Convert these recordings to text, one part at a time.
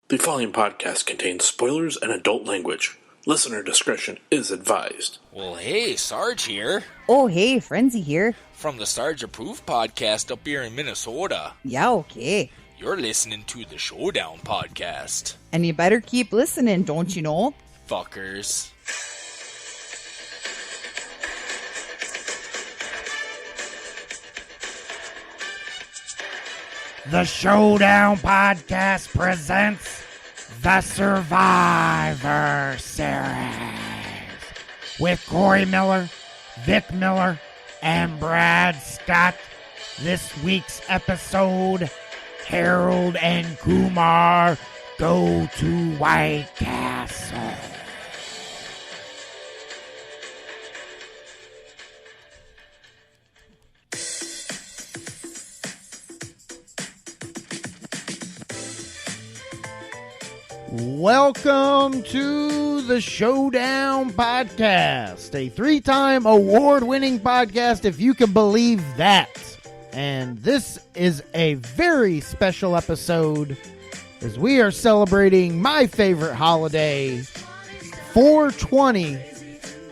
The following podcast contains spoilers and adult language. Listener discretion is advised. Well, hey, Sarge here. Oh, hey, Frenzy here. From the Sarge Approved podcast up here in Minnesota. Yeah, okay. You're listening to the Showdown podcast. And you better keep listening, don't you know? Fuckers. The Showdown Podcast presents the Survivor Series with Corey Miller, Vic Miller, and Brad Scott. This week's episode, Harold and Kumar go to White Castle. Welcome to the Showdown Podcast, a 3-time award-winning podcast, if you can believe that. And this is a very special episode as we are celebrating my favorite holiday, 420,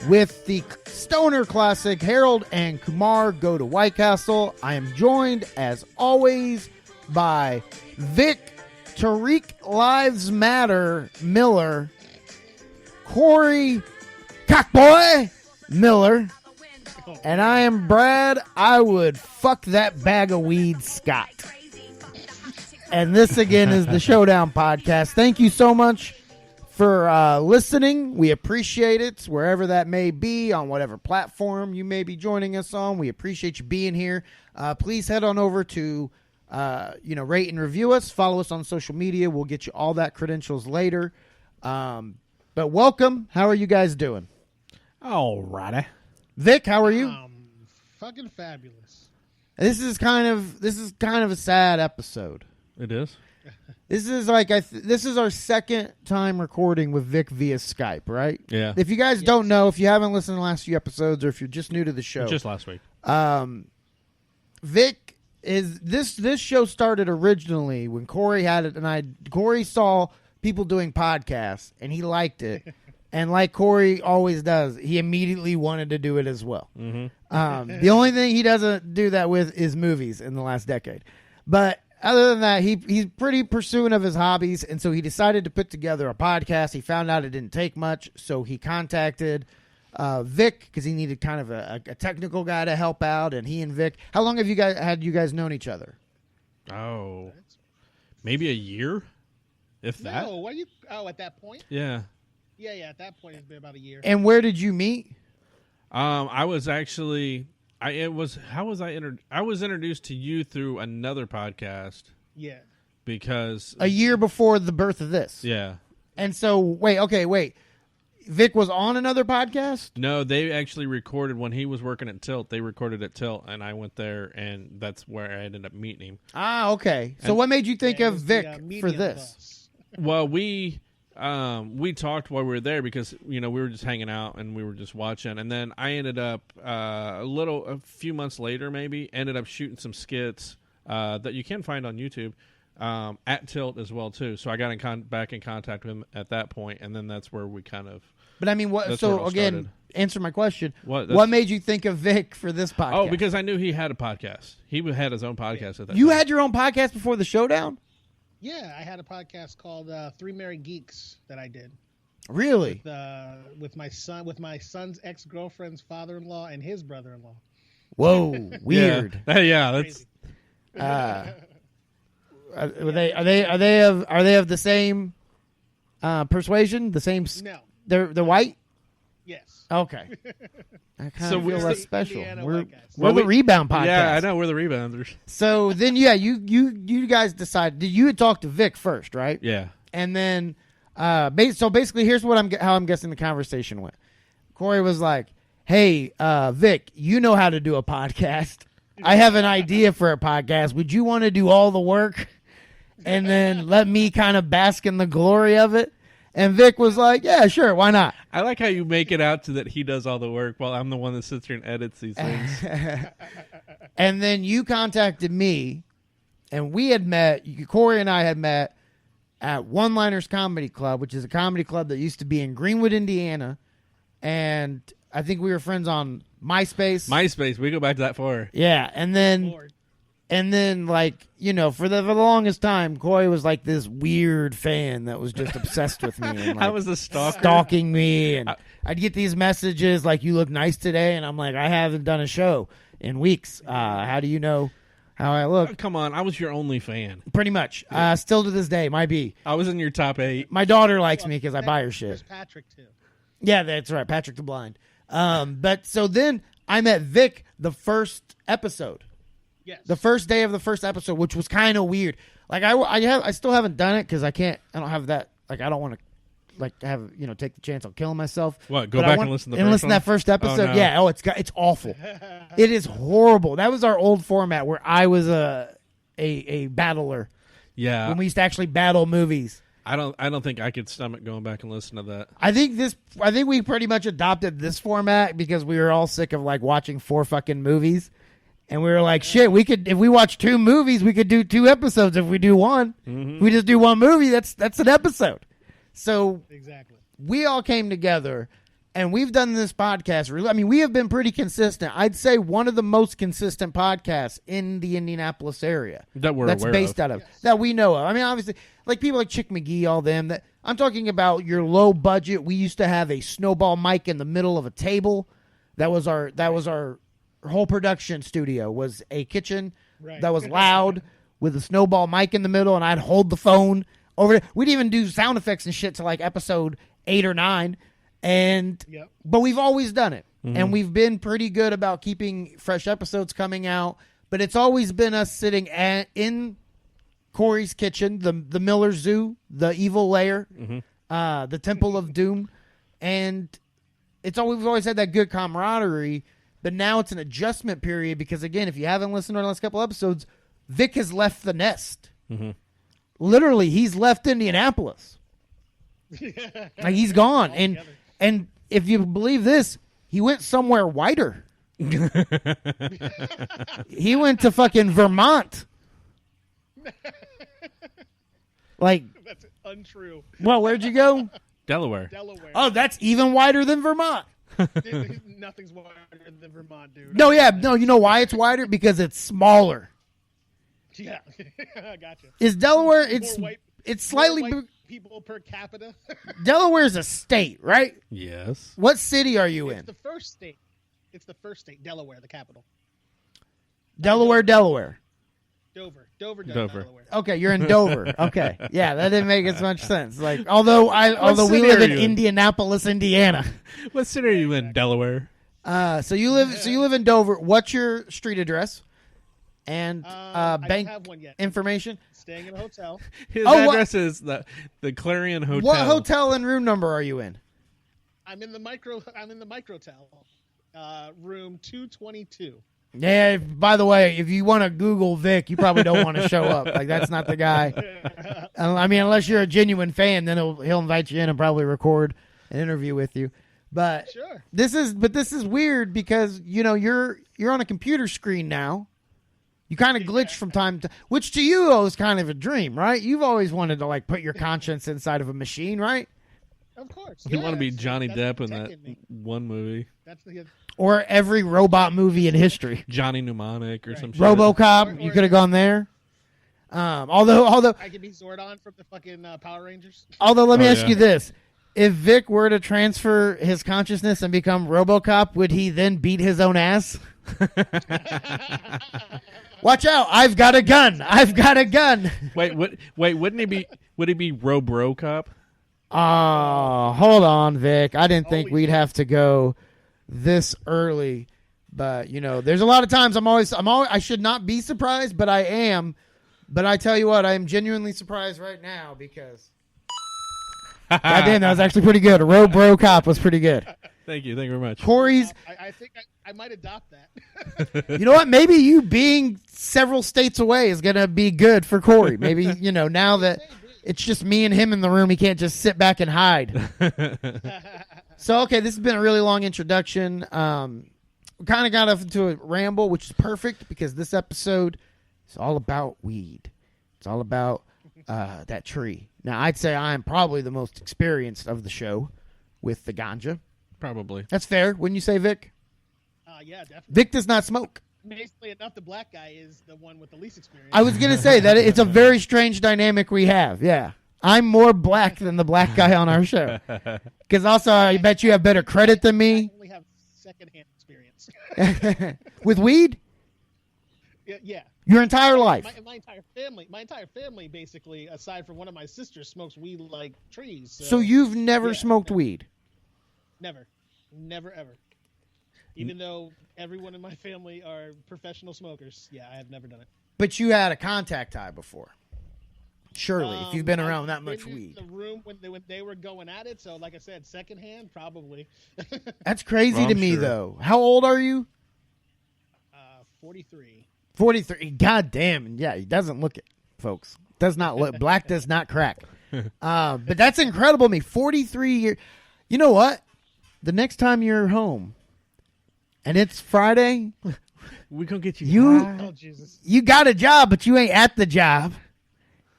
with the Stoner Classic, Harold and Kumar Go to White Castle. I am joined, as always, by Vic Tariq Lives Matter Miller, Corey Cockboy Miller, and I am Brad. I would fuck that bag of weed Scott. And this again is the Showdown Podcast. Thank you so much for listening. We appreciate it wherever that may be, on whatever platform you may be joining us on. We appreciate you being here. Please head on over to rate and review us. Follow us on social media. We'll get you all that credentials later. But welcome. How are you guys doing? All righty. Vic, how are you? Fucking fabulous. This is kind of a sad episode. It is. This is like this is our second time recording with Vic via Skype, right? Yeah. If you guys don't know, if you haven't listened to the last few episodes, or if you're just new to the show, Just last week. Vic is this show started originally when Corey had it, and Corey saw people doing podcasts and he liked it, and like Corey always does, he immediately wanted to do it as well. Mm-hmm. The only thing he doesn't do that with is movies in the last decade, but other than that, he's pretty pursuing of his hobbies, and so he decided to put together a podcast. He found out it didn't take much, so he contacted Vic, because he needed kind of a technical guy to help out, and he and Vic. How long have you guys known each other? Oh, maybe a year, if that. No, what you? Oh, at that point. Yeah. Yeah. At that point, it's been about a year. And where did you meet? I was actually. I was introduced to you through another podcast. Yeah. Because A year before the birth of this. Yeah. And so wait. Vic was on another podcast? No, they actually recorded when he was working at Tilt. They recorded at Tilt, and I went there, and that's where I ended up meeting him. Ah, okay. So what made you think of Vic for this? Well, we talked while we were there because we were just hanging out and we were just watching, and then I ended up a few months later ended up shooting some skits that you can find on YouTube at Tilt as well too. So I got back in contact with him at that point, and then that's where we kind of. But I mean, what? So again, started. Answer my question. What made you think of Vic for this podcast? Oh, because I knew he had a podcast. He had his own podcast at that. You time. had your own podcast before the Showdown? Yeah, I had a podcast called Three Married Geeks that I did. Really? With my son's ex-girlfriend's father-in-law and his brother-in-law. Whoa, weird. Yeah, that's. Are they of the same persuasion? The same? No. They're white. Yes. Okay. I kind of feel less special. Indiana We're white guys. the Rebound podcast. Yeah, I know we're the rebounders. So then, you guys decided. You had talked to Vic first, right? Yeah. And then, so basically, here's how I'm guessing the conversation went. Corey was like, "Hey, Vic, you know how to do a podcast. I have an idea for a podcast. Would you want to do all the work, and then let me kind of bask in the glory of it?" And Vic was like, "Yeah, sure, why not?" I like how you make it out to that he does all the work while I'm the one that sits here and edits these things. And then you contacted me, and we had met. Corey and I had met at One Liners Comedy Club, which is a comedy club that used to be in Greenwood, Indiana. And I think we were friends on MySpace. MySpace, we go back that far. Yeah, and then Lord. like, you know, for the longest time, Corey was like this weird fan that was just obsessed with me. And, like, I was the stalker. stalking me, and I'd get these messages like, "You look nice today," and I'm like, "I haven't done a show in weeks. How do you know how I look?" Come on, I was your only fan. Pretty much. Still to this day, might be. I was in your top 8. My daughter likes me because I buy her shit. There's Patrick too. Yeah, that's right, Patrick the Blind. But so then I met Vic the first episode. Yes. The first day of the first episode, which was kind of weird. Like I still haven't done it because I don't have that. Like I don't want to like have take the chance of killing myself. What? Go But back and listen to the first to that first episode. Oh, no. Yeah. Oh, it's awful. It is horrible. That was our old format where I was a battler Yeah. when we used to actually battle movies. I don't think I could stomach going back and listen to that. I think we pretty much adopted this format because we were all sick of like watching 4 fucking movies. And we were like, shit, if we watch 2 movies, we could do 2 episodes. If we do one, if we just do 1 movie, that's an episode. So Exactly. we all came together and we've done this podcast. I mean, we have been pretty consistent. I'd say one of the most consistent podcasts in the Indianapolis area That we're that's aware based of. out of, that we know of. I mean, obviously, like people like Chick McGee, all them. That I'm talking about your low budget. We used to have a snowball mic in the middle of a table. That was our whole production studio was a kitchen Right. that was loud with a snowball mic in the middle, and I'd hold the phone over it. We'd even do sound effects and shit to like episode 8 or 9. And Yep. but we've always done it. And we've been pretty good about keeping fresh episodes coming out. But it's always been us sitting in Corey's kitchen, the Miller Zoo, the evil lair, the Temple of Doom. And we've always had that good camaraderie. But now it's an adjustment period because, again, if you haven't listened to our last couple episodes, Vic has left the nest. Literally, he's left Indianapolis. Like, he's gone. And if you believe this, he went somewhere whiter. He went to fucking Vermont. Like, That's untrue. well, where'd you go? Delaware. Delaware. Oh, that's even whiter than Vermont. Nothing's wider than Vermont, dude. No, yeah, no, you know why it's whiter? Because it's smaller. Yeah. Gotcha. Is Delaware? More It's slightly. white people per capita. Delaware's a state, right? Yes. What city are you It's in? the first state. It's the first state. Delaware, the capital. Delaware. Dover, Dover. Delaware. Okay, you're in Dover. Okay, yeah, that didn't make as much sense. Like, although we city live are in you in? Indianapolis, Indiana. What city are you in? Delaware. So you live in Dover. What's your street address and I bank don't have one yet. information? Staying in a hotel. His Oh, address is the Clarion Hotel. What hotel and room number are you in? I'm in the microtel. Room 222. Yeah. By the way, if you want to Google Vic, you probably don't want to show up. Like, that's not the guy. I mean, unless you're a genuine fan, then he'll invite you in and probably record an interview with you. But Sure. this is weird because you're on a computer screen now. You kind of glitch from time to, which to you though is kind of a dream, right? You've always wanted to like put your conscience inside of a machine, right? Of course. You want to be that's- Johnny that's Depp in that protecting me. one movie, That's the Or every robot movie in history. Johnny Mnemonic or some shit. RoboCop, you could have gone there. Although I could be Zordon from the fucking Power Rangers. let me Oh, ask yeah. you this: if Vic were to transfer his consciousness and become RoboCop, would he then beat his own ass? Watch out! I've got a gun. I've got a gun. Wait, wouldn't he be? Would he be RoBroCop? Oh, hold on, Vic. I didn't think Holy we'd have to go this early, but there's a lot of times I should not be surprised, but I am. But I tell you what, I am genuinely surprised right now because goddamn, that was actually pretty good. RoBroCop was pretty good. Thank you very much. Corey's. I think I might adopt that. You know what? Maybe you being several states away is gonna be good for Corey. Maybe now that it's just me and him in the room, he can't just sit back and hide. So okay, this has been a really long introduction. We kind of got off into a ramble, which is perfect because this episode is all about weed. It's all about that tree. Now, I'd say I'm probably the most experienced of the show with the ganja. Probably. That's fair. Wouldn't you say, Vic? Yeah, definitely. Vic does not smoke. Basically enough, the black guy is the one with the least experience. I was going to say that it's a very strange dynamic we have. Yeah. I'm more black than the black guy on our show. Because also, I bet you have better credit than me. I only have secondhand experience. With weed? Yeah. Your entire life? My entire family, basically, aside from one of my sisters, smokes weed like trees. So you've never smoked weed? Never, ever. Even though everyone in my family are professional smokers, I have never done it. But you had a contact high before. Surely, if you've been around that much weed. The room when they were going at it. So, like I said, secondhand, probably. That's crazy to me, though. How old are you? 43. 43. God damn. Yeah, he doesn't look it, folks. Does not look. Black does not crack. But that's incredible to me. 43 years. You know what? The next time you're home and it's Friday, we gonna get you. Oh, Jesus. You got a job, but you ain't at the job.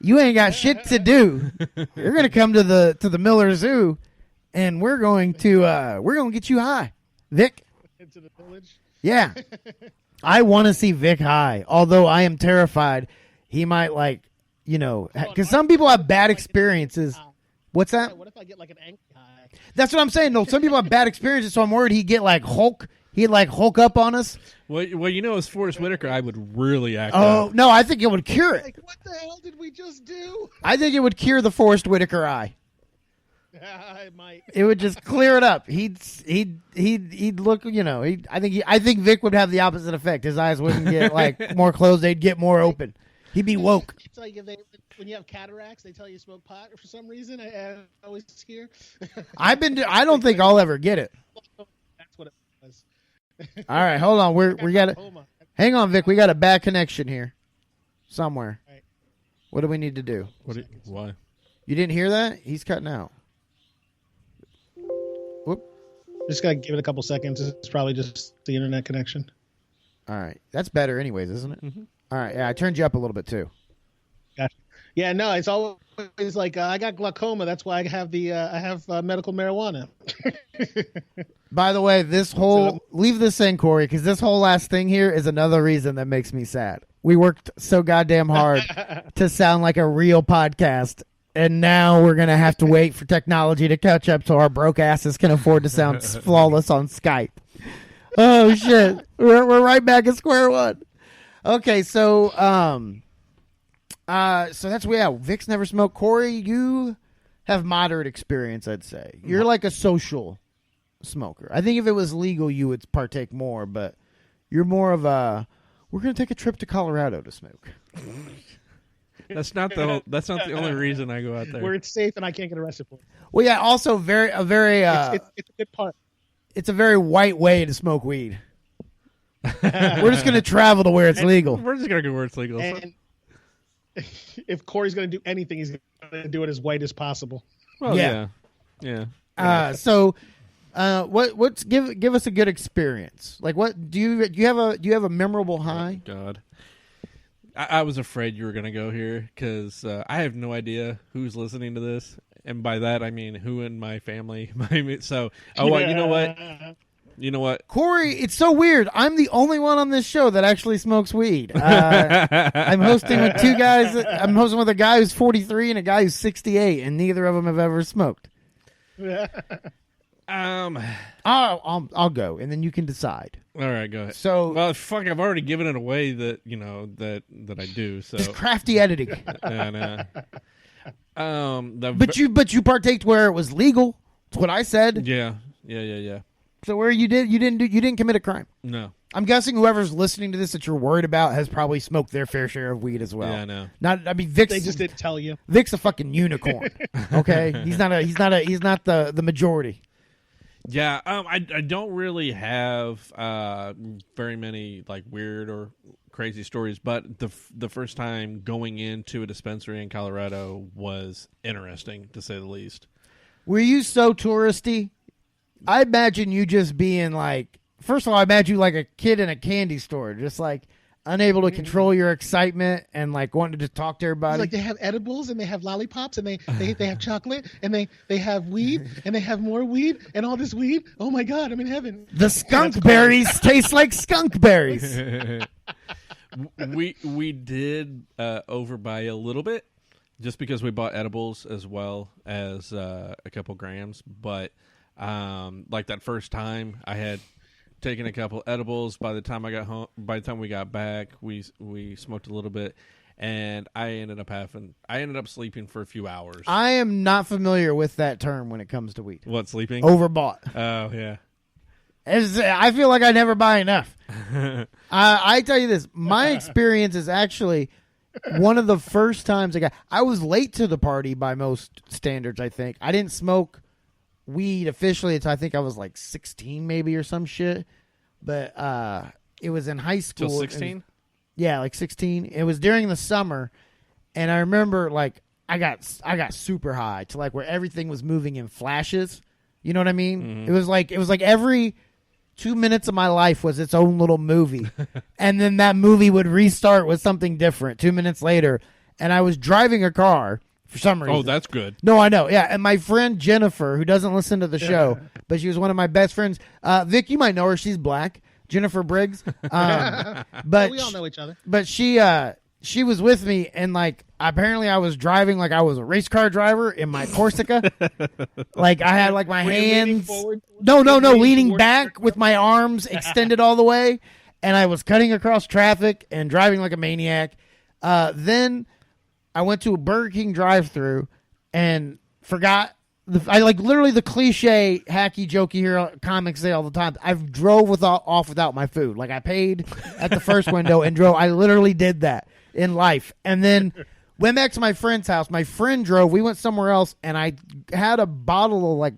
You ain't got shit to do. You're gonna come to the Miller Zoo, and we're going to get you high, Vic. Into the village. Yeah, I want to see Vic high. Although I am terrified he might because some people have bad experiences. What's that? What if I get like an angry high? That's what I'm saying. No, some people have bad experiences, so I'm worried he'd get like Hulk. He'd like Hulk up on us. Well, as Forrest Whitaker, I would really act Oh, up. no, I think it would cure it. Like, what the hell did we just do? I think it would cure the Forrest Whitaker eye. It might. It would just clear it up. He'd look, I think Vic would have the opposite effect. His eyes wouldn't get like more closed, they'd get more open. He'd be woke. It's like when you have cataracts, they tell you to smoke pot for some reason. I always hear. I don't think I'll ever get it. That's what it was. All right, hold on. We got it. Hang on, Vic. We got a bad connection here, somewhere. Right. What do we need to do? Why? You didn't hear that? He's cutting out. Whoop. Just gotta give it a couple seconds. It's probably just the internet connection. All right, that's better, anyways, isn't it? Mm-hmm. All right, yeah, I turned you up a little bit too. Gotcha. Yeah, no, it's always like I got glaucoma. That's why I have medical marijuana. By the way, leave this in, Corey, because this whole last thing here is another reason that makes me sad. We worked so goddamn hard to sound like a real podcast, and now we're going to have to wait for technology to catch up so our broke asses can afford to sound flawless on Skype. Oh, shit. We're right back at square one. Okay, so that's Vic's never smoked. Corey, you have moderate experience, I'd say. You're like a social smoker. I think if it was legal, you would partake more, but you're more of we're going to take a trip to Colorado to smoke. That's not the only reason I go out there. Where it's safe and I can't get arrested for it. Well, yeah, also It's a good part. It's a very white way to smoke weed. We're just going to travel to where it's legal. We're just going to go where it's legal. And if Corey's going to do anything, he's going to do it as white as possible. Well, yeah. Give us a good experience. Like, what do you have a memorable high? God, I was afraid you were going to go here because I have no idea who's listening to this, and by that I mean who in my family. So, you know what? Corey, it's so weird. I'm the only one on this show that actually smokes weed. I'm hosting with two guys. I'm hosting with a guy who's 43 and a guy who's 68, and neither of them have ever smoked. I'll go, and then you can decide. All right, go ahead. So, well, fuck, I've already given it away that that I do. So just crafty editing. But you partaked where it was legal. That's what I said. Yeah. So where you didn't commit a crime. No. I'm guessing whoever's listening to this that you're worried about has probably smoked their fair share of weed as well. Yeah, I know. Vic's, they just didn't tell you. Vic's a fucking unicorn. Okay, he's not the majority. Yeah, I don't really have very many like weird or crazy stories, but the first time going into a dispensary in Colorado was interesting to say the least. Were you so touristy? I imagine you just being like, first of all, I imagine you like a kid in a candy store, just like unable to control your excitement and like wanting to talk to everybody. It's like they have edibles and they have lollipops and they have chocolate and they have weed and they have more weed and all this weed. Oh my God, I'm in heaven. The skunk berries taste like skunk berries. We did overbuy a little bit just because we bought edibles as well as a couple grams. But like that first time, I had taken a couple edibles. By the time I got home, by the time we got back, we smoked a little bit, and I ended up sleeping for a few hours. I am not familiar with that term when it comes to weed. What, sleeping? Overbought. Oh yeah. I feel like I never buy enough. I tell you this, my experience is actually one of the first times I was late to the party by most standards, I think. I didn't smoke weed officially until I think I was like 16 maybe or some shit. But it was in high school. Till 16? Yeah, like 16. It was during the summer, and I remember like I got super high to like where everything was moving in flashes. You know what I mean? Mm-hmm. It was like every 2 minutes of my life was its own little movie. And then that movie would restart with something different 2 minutes later. And I was driving a car for some reason. Oh, that's good. No, I know. Yeah. And my friend Jennifer, who doesn't listen to the show, but she was one of my best friends. Vic, you might know her. She's black. Jennifer Briggs. But we all know each other. But she was with me, and like apparently I was driving like I was a race car driver in my Corsica. Like I had like my hands. Leaning back with my arms extended all the way, and I was cutting across traffic and driving like a maniac. Then I went to a Burger King drive-through and forgot. I like literally the cliche hacky jokey here comics say all the time. I drove off without my food. Like I paid at the first window and drove. I literally did that in life. And then went back to my friend's house. My friend drove. We went somewhere else, and I had a bottle of like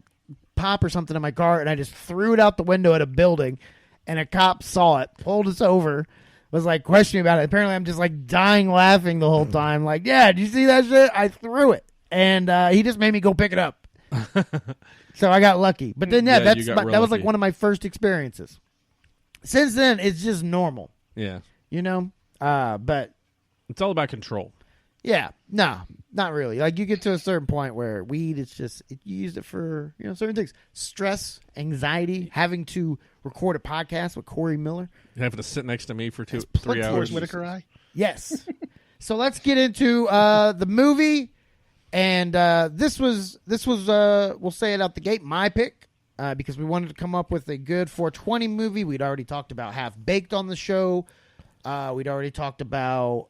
pop or something in my car, and I just threw it out the window at a building, and a cop saw it, pulled us over, was like questioning about it. Apparently I'm just like dying laughing the whole time. Like, yeah, did you see that shit? I threw it. And he just made me go pick it up. So I got lucky. But then, that was lucky. like one of my first experiences. Since then, it's just normal. Yeah. You know? But it's all about control. yeah, no, not really. Like you get to a certain point where weed, it's just, you use it for, certain things. Stress, anxiety, having to record a podcast with Corey Miller. You have to sit next to me for 3 Forrest hours. Whitaker eye. Yes. So let's get into the movie. And this was we'll say it out the gate, my pick, because we wanted to come up with a good 420 movie. We'd already talked about Half Baked on the show. We'd already talked about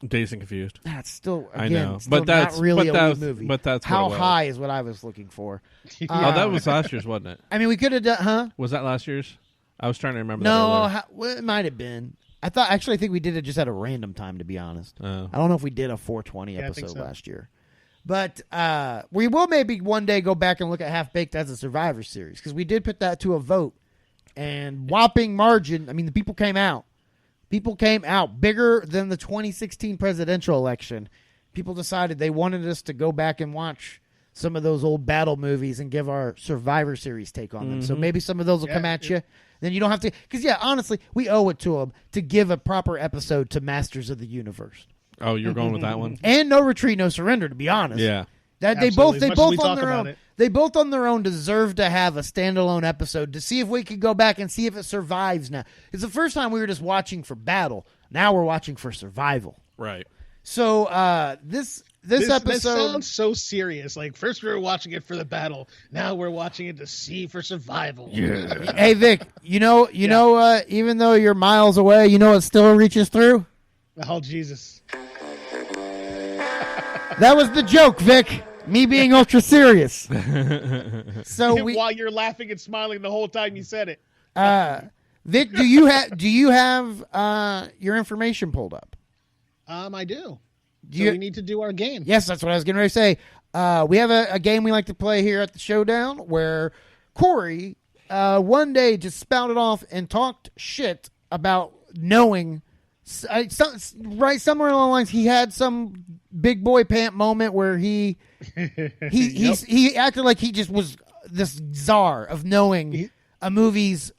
Dazed and Confused. that's still, again, I know, still but that's not really but a that weed was, movie. But that's How what it was. High is what I was looking for. Oh, that was last year's, wasn't it? I mean, we could have done, huh? Was that last year's? I was trying to remember. No, that well, it might have been. I think we did it just at a random time, to be honest. Oh. I don't know if we did a 420 Yeah, I think episode so. last year. But we will maybe one day go back and look at Half Baked as a Survivor Series, because we did put that to a vote. And whopping margin, I mean, the people came out. People came out bigger than the 2016 presidential election. People decided they wanted us to go back and watch some of those old battle movies and give our Survivor Series take on them. So maybe some of those will come at you. Then you don't have to, because honestly, we owe it to them to give a proper episode to Masters of the Universe. Oh, you're going with that one? And No Retreat, No Surrender, to be honest. Yeah. That they Absolutely. both As much as we on talk their about own. it. They both on their own deserve to have a standalone episode to see if we could go back and see if it survives now. It's the first time we were just watching for battle. Now we're watching for survival. Right. So this episode This sounds so serious. Like first we were watching it for the battle. Now we're watching it to see for survival. Yeah. Hey Vic, you know, even though you're miles away, it still reaches through. Oh Jesus. That was the joke, Vic. Me being ultra serious. So While you're laughing and smiling the whole time you said it. Vic, do you have your information pulled up? I do. So you- we need to do our game. Yes, that's what I was getting ready to say. We have a game we like to play here at the Showdown where Corey one day just spouted off and talked shit about knowing. Right somewhere along the lines, he had some big boy pant moment where he acted like he just was this czar of knowing a movie's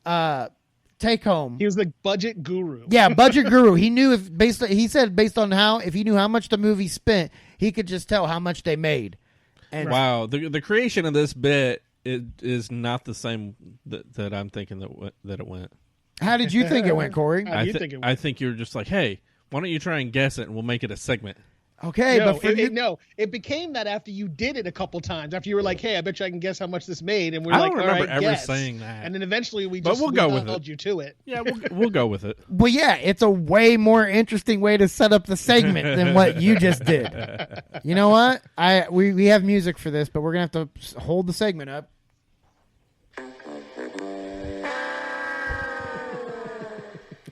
take home. He was the budget guru. Yeah, budget guru. He knew he said based on if he knew how much the movie spent, he could just tell how much they made. And wow, the creation of this bit is not the same that I'm thinking that it went. How did you think it went, Corey? How do you think it went? I think you're just like, hey, why don't you try and guess it, and we'll make it a segment. Okay, No, but for you, it became that after you did it a couple times. After you were like, "Hey, I bet you I can guess how much this made," and we're I like, don't "All remember right, ever guess." saying that. And then eventually we But just we'll go with held you to it. Yeah, we'll go with it. well, yeah, it's a way more interesting way to set up the segment than what you just did. You know what? We have music for this, but we're gonna have to hold the segment up.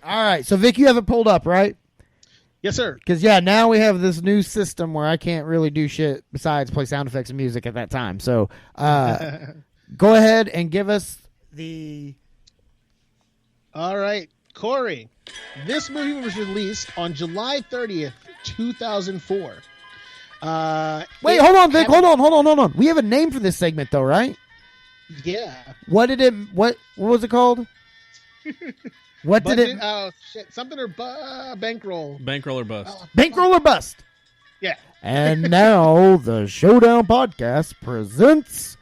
All right, so Vic, you have it pulled up, right? Yes, sir. Because, yeah, now we have this new system where I can't really do shit besides play sound effects and music at that time. So go ahead and give us the... All right, Corey. This movie was released on July 30th, 2004. Wait, hold on, Vic. Hold on. We have a name for this segment, though, right? Yeah. What was it called? What did Budget, it... Oh, shit. Something or bankroll. Bankroll or bust. Bankroll or bust? Yeah. And now the Showdown Podcast presents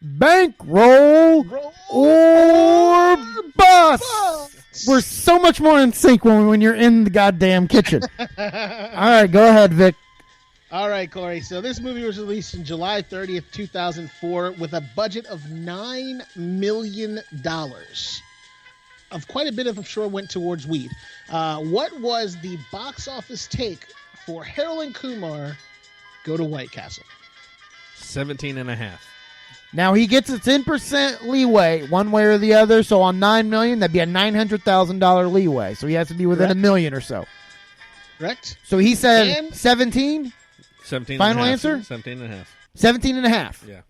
Bankroll or Bust. We're so much more in sync when you're in the goddamn kitchen. All right, go ahead, Vic. All right, Corey. So this movie was released in July 30th, 2004 with a budget of $9 million. Of quite a bit of, I'm sure, went towards weed. What was the box office take for Harold and Kumar Go to White Castle? 17.5. Now he gets a 10% leeway one way or the other. So on $9 million, that'd be a $900,000 leeway. So he has to be within $1 million or so. Correct. So he said And- 17. 17. Final answer? 17.5. 17.5. Yeah.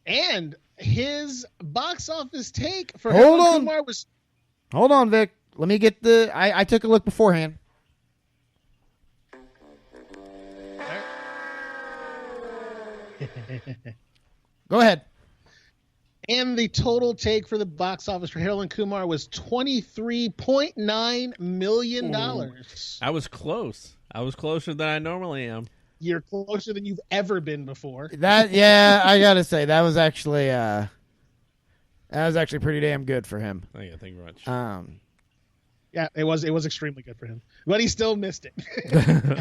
And his box office take for Hold Harold and on. Kumar was... Hold on, Vic. Let me get the... I took a look beforehand. Go ahead. And the total take for the box office for Harold and Kumar was $23.9 million. I was close. I was closer than I normally am. You're closer than you've ever been before. Yeah, I gotta say that was actually pretty damn good for him. Oh, yeah, thank you very much. Yeah, it was extremely good for him. But he still missed it.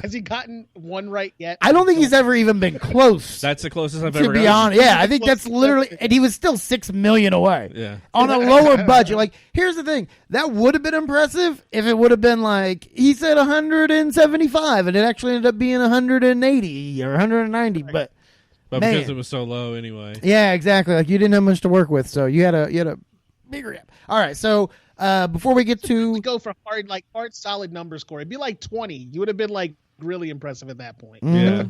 Has he gotten one right yet? I don't think he's ever even been close. That's the closest I've to ever be gotten. honest. Yeah, I think that's literally, and he was still $6 million away. Yeah. On a lower budget. Like, here's the thing. That would have been impressive if it would have been like, he said 175, and it actually ended up being 180 or 190. But But man. because it was so low anyway. Yeah, exactly. Like, you didn't have much to work with, so you had a bigger gap. All right, so before we get to... We go for hard solid numbers, Corey. It'd be like 20. You would have been like really impressive at that point. Yeah.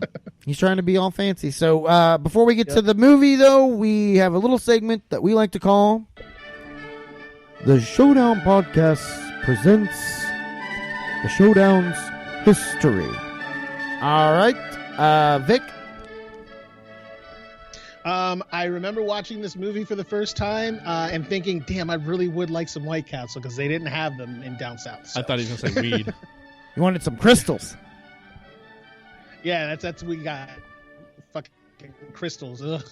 He's trying to be all fancy. So before we get to the movie, though, we have a little segment that we like to call the Showdown Podcast presents the Showdown's history. All right, Vic. I remember watching this movie for the first time and thinking, damn, I really would like some White Castle because they didn't have them in down south. So. I thought he was going to say weed. You wanted some crystals. Yeah, that's we got fucking crystals. Ugh.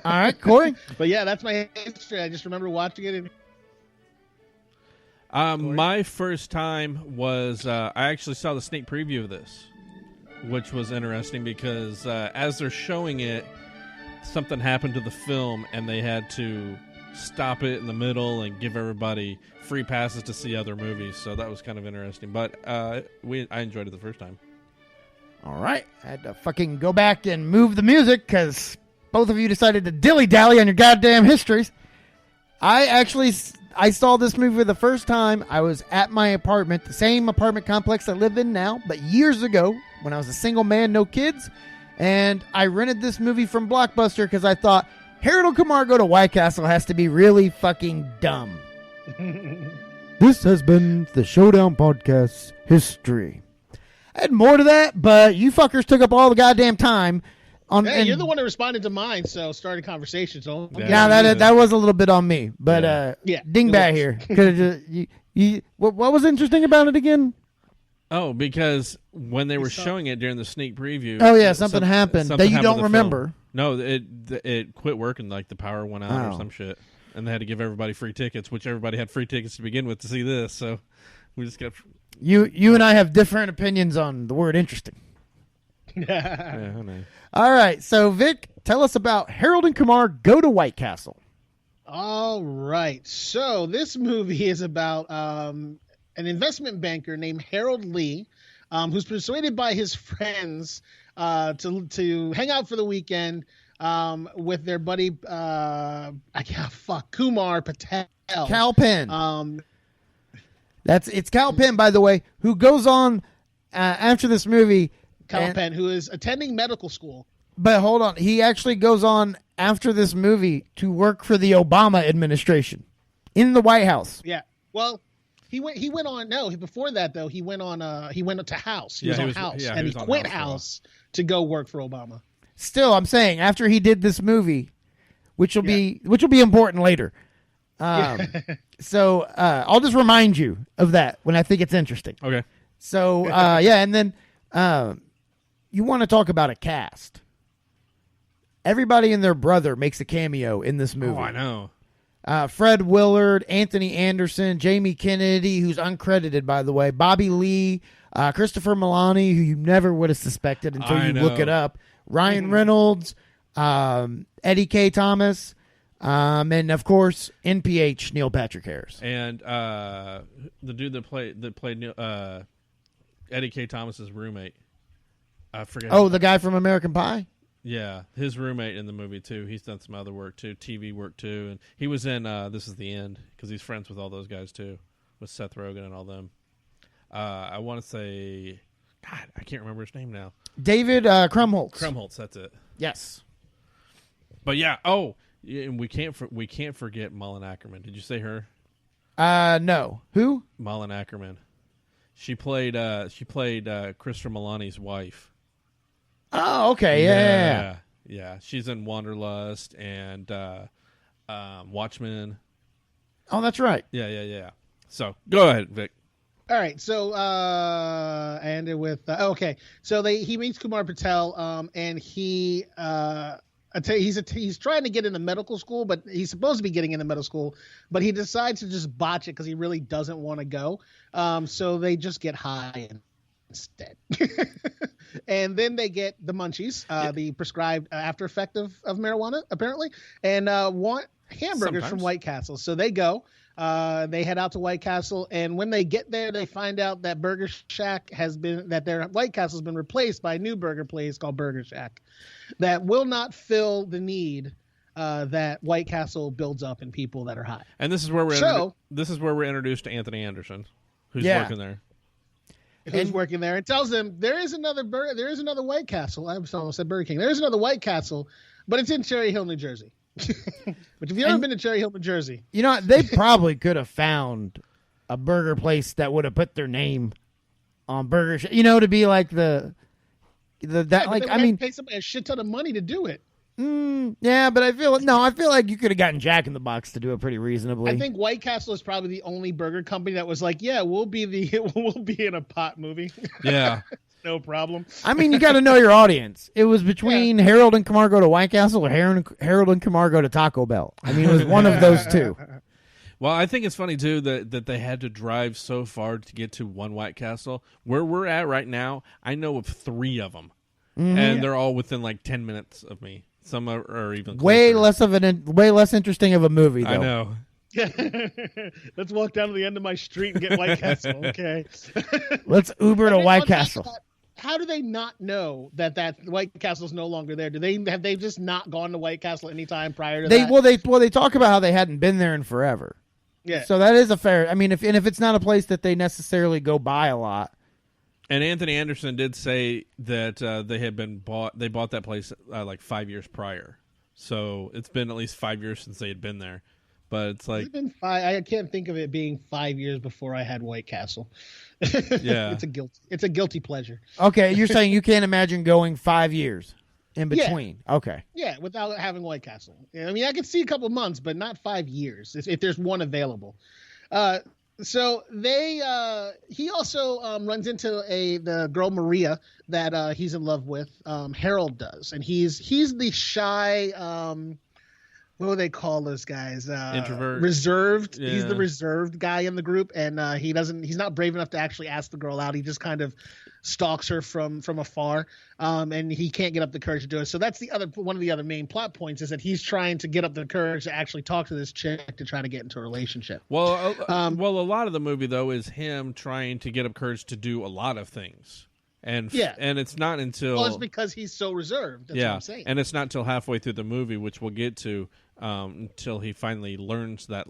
All right, Corey. But yeah, that's my history. I just remember watching it. And My first time was I actually saw the sneak preview of this, which was interesting because as they're showing it, something happened to the film and they had to stop it in the middle and give everybody free passes to see other movies. So that was kind of interesting. But I enjoyed it the first time. All right. I had to fucking go back and move the music because both of you decided to dilly-dally on your goddamn histories. I saw this movie for the first time. I was at my apartment, the same apartment complex I live in now, but years ago when I was a single man, no kids. And I rented this movie from Blockbuster because I thought, Harold and Kumar Go to White Castle has to be really fucking dumb. This has been the Showdown Podcast history. I had more to that, but you fuckers took up all the goddamn time. Hey, you're the one that responded to mine, so started conversation. So Yeah, that was a little bit on me, but Yeah, dingbat here. What was interesting about it again? Oh, because when they were showing it during the sneak preview. Oh yeah, something happened something that you happened don't with the remember. film. No, it quit working. Like the power went out or some shit, and they had to give everybody free tickets, which everybody had free tickets to begin with to see this. So we just kept. You and I have different opinions on the word interesting. Yeah, I know. All right, so Vic, tell us about Harold and Kumar Go to White Castle. All right. So this movie is about an investment banker named Harold Lee, who's persuaded by his friends to hang out for the weekend with their buddy Kumar Patel. Cal Penn. It's Cal Penn, by the way, who goes on after this movie. Cal Penn, who is attending medical school. But hold on, he actually goes on after this movie to work for the Obama administration in the White House. Yeah. Well, he went on. No, before that though, he went to House. He was on House, and he quit House to go work for Obama. Still, I'm saying after he did this movie, which will be important later. So I'll just remind you of that when I think it's interesting. Okay. So and then you want to talk about a cast. Everybody and their brother makes a cameo in this movie. Oh, I know. Fred Willard, Anthony Anderson, Jamie Kennedy, who's uncredited, by the way, Bobby Lee, Christopher Milani, who you never would have suspected until you look it up, Ryan Reynolds, Eddie K. Thomas, and, of course, NPH, Neil Patrick Harris. And the dude that played Eddie K. Thomas's roommate. I forget. Oh, the guy from American Pie? Yeah, his roommate in the movie, too. He's done some other work, too, TV work, too. And he was in This Is the End, because he's friends with all those guys, too, with Seth Rogen and all them. I want to say, God, I can't remember his name now. David Krumholtz. Krumholtz, that's it. Yes. But yeah, and we can't forget Malin Ackerman. Did you say her? No. Who? Malin Ackerman. She played Christopher Milani's wife. Oh, okay. Yeah. She's in Wanderlust and Watchmen. Oh, that's right. Yeah. So go ahead, Vic. All right, so I ended with okay. So he meets Kumar Patel, and he's trying to get into medical school, but he's supposed to be getting into medical school, but he decides to just botch it because he really doesn't want to go. So they just get high instead, and then they get the munchies, the prescribed after effect of marijuana, apparently, and want hamburgers from White Castle. So they go. They head out to White Castle, and when they get there, they find out that their White Castle has been replaced by a new burger place called Burger Shack that will not fill the need that White Castle builds up in people that are high. And this is where we're introduced to Anthony Anderson, who's working there. Who's working there and tells them there is another White Castle. I almost said Burger King. There is another White Castle, but it's in Cherry Hill, New Jersey. But if you've ever been to Cherry Hill, New Jersey, you know they probably could have found a burger place that would have put their name on Burger Shack. To be like pay somebody a shit ton of money to do it. Yeah, but I feel like you could have gotten Jack in the Box to do it pretty reasonably. I think White Castle is probably the only burger company that was like, yeah, we'll be in a pot movie. Yeah. No problem. I mean, you got to know your audience. It was between Harold and Kumar Go to White Castle or Harold and Kumar Go to Taco Bell. I mean, it was one of those two. Well, I think it's funny, too, that they had to drive so far to get to one White Castle. Where we're at right now, I know of 3 of them. Mm-hmm. And they're all within like 10 minutes of me. Some are even closer. way less interesting of a movie, though. I know. Let's walk down to the end of my street and get White Castle. Okay. Let's Uber to White Castle. How do they not know that White Castle is no longer there? Have they just not gone to White Castle anytime prior to that? They talk about how they hadn't been there in forever. Yeah. So that is a fair. I mean, if it's not a place that they necessarily go by a lot. And Anthony Anderson did say that they bought that place like 5 years prior. So it's been at least 5 years since they had been there. But it's like... I can't think of it being 5 years before I had White Castle. Yeah. It's a guilty pleasure. Okay, you're saying you can't imagine going 5 years in between. Okay. Yeah, without having White Castle. I mean, I could see a couple months, but not 5 years if there's one available. So he also runs into the girl Maria that he's in love with. Harold does, and he's the shy. What do they call those guys? Introvert, reserved. Yeah. He's the reserved guy in the group, and he's not brave enough to actually ask the girl out. He just kind of stalks her from afar, and he can't get up the courage to do it. So that's one of the other main plot points is that he's trying to get up the courage to actually talk to this chick to try to get into a relationship. Well, a lot of the movie though is him trying to get up courage to do a lot of things, and it's not until it's because he's so reserved. That's what I'm saying. And it's not until halfway through the movie, which we'll get to, until he finally learns that,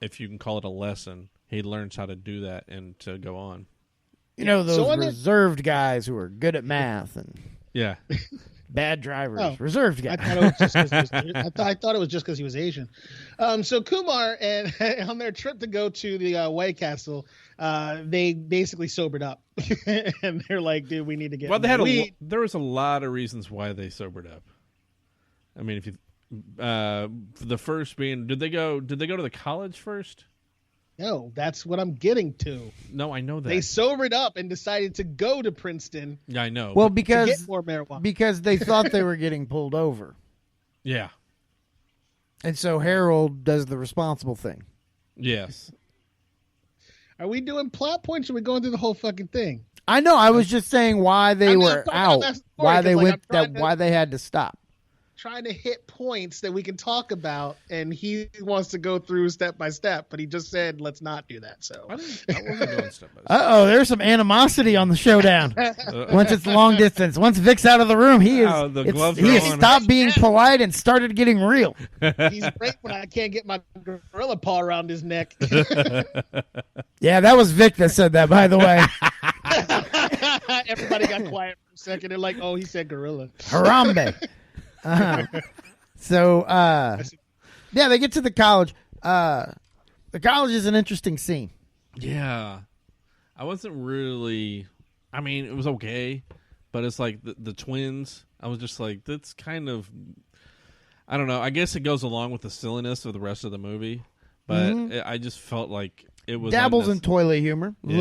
if you can call it a lesson, he learns how to do that and to go on. You know, those reserved guys who are good at math and bad drivers. Oh, reserved guys. I thought it was just because he was Asian. So Kumar and on their trip to go to the White Castle, they basically sobered up, and they're like, "Dude, we need to get." Well, there was a lot of reasons why they sobered up. I mean, if you the first being, did they go to the college first? No, that's what I'm getting to. No, I know that. They sobered up and decided to go to Princeton. Yeah, I know. Well, to because get more marijuana. Because they thought they were getting pulled over. Yeah. And so Harold does the responsible thing. Yes. Are we doing plot points or are we going through the whole fucking thing? I know. I was just saying why they were out, why they why they had to stop. Trying to hit points that we can talk about, and he wants to go through step by step, but he just said let's not do that. So I wasn't going step by step. There's some animosity on the showdown. Once it's long distance, once Vic's out of the room, he has stopped being polite and started getting real. He's great when I can't get my gorilla paw around his neck. Yeah, that was Vic that said that, by the way. Everybody got quiet for a second. They're like, "Oh, he said gorilla." Harambe. So they get to the college. The college is an interesting scene. Yeah, I wasn't really. I mean, it was okay, but it's like the twins. I was just like, that's kind of. I don't know. I guess it goes along with the silliness of the rest of the movie, but I just felt like it was dabbles in toilet humor, yeah,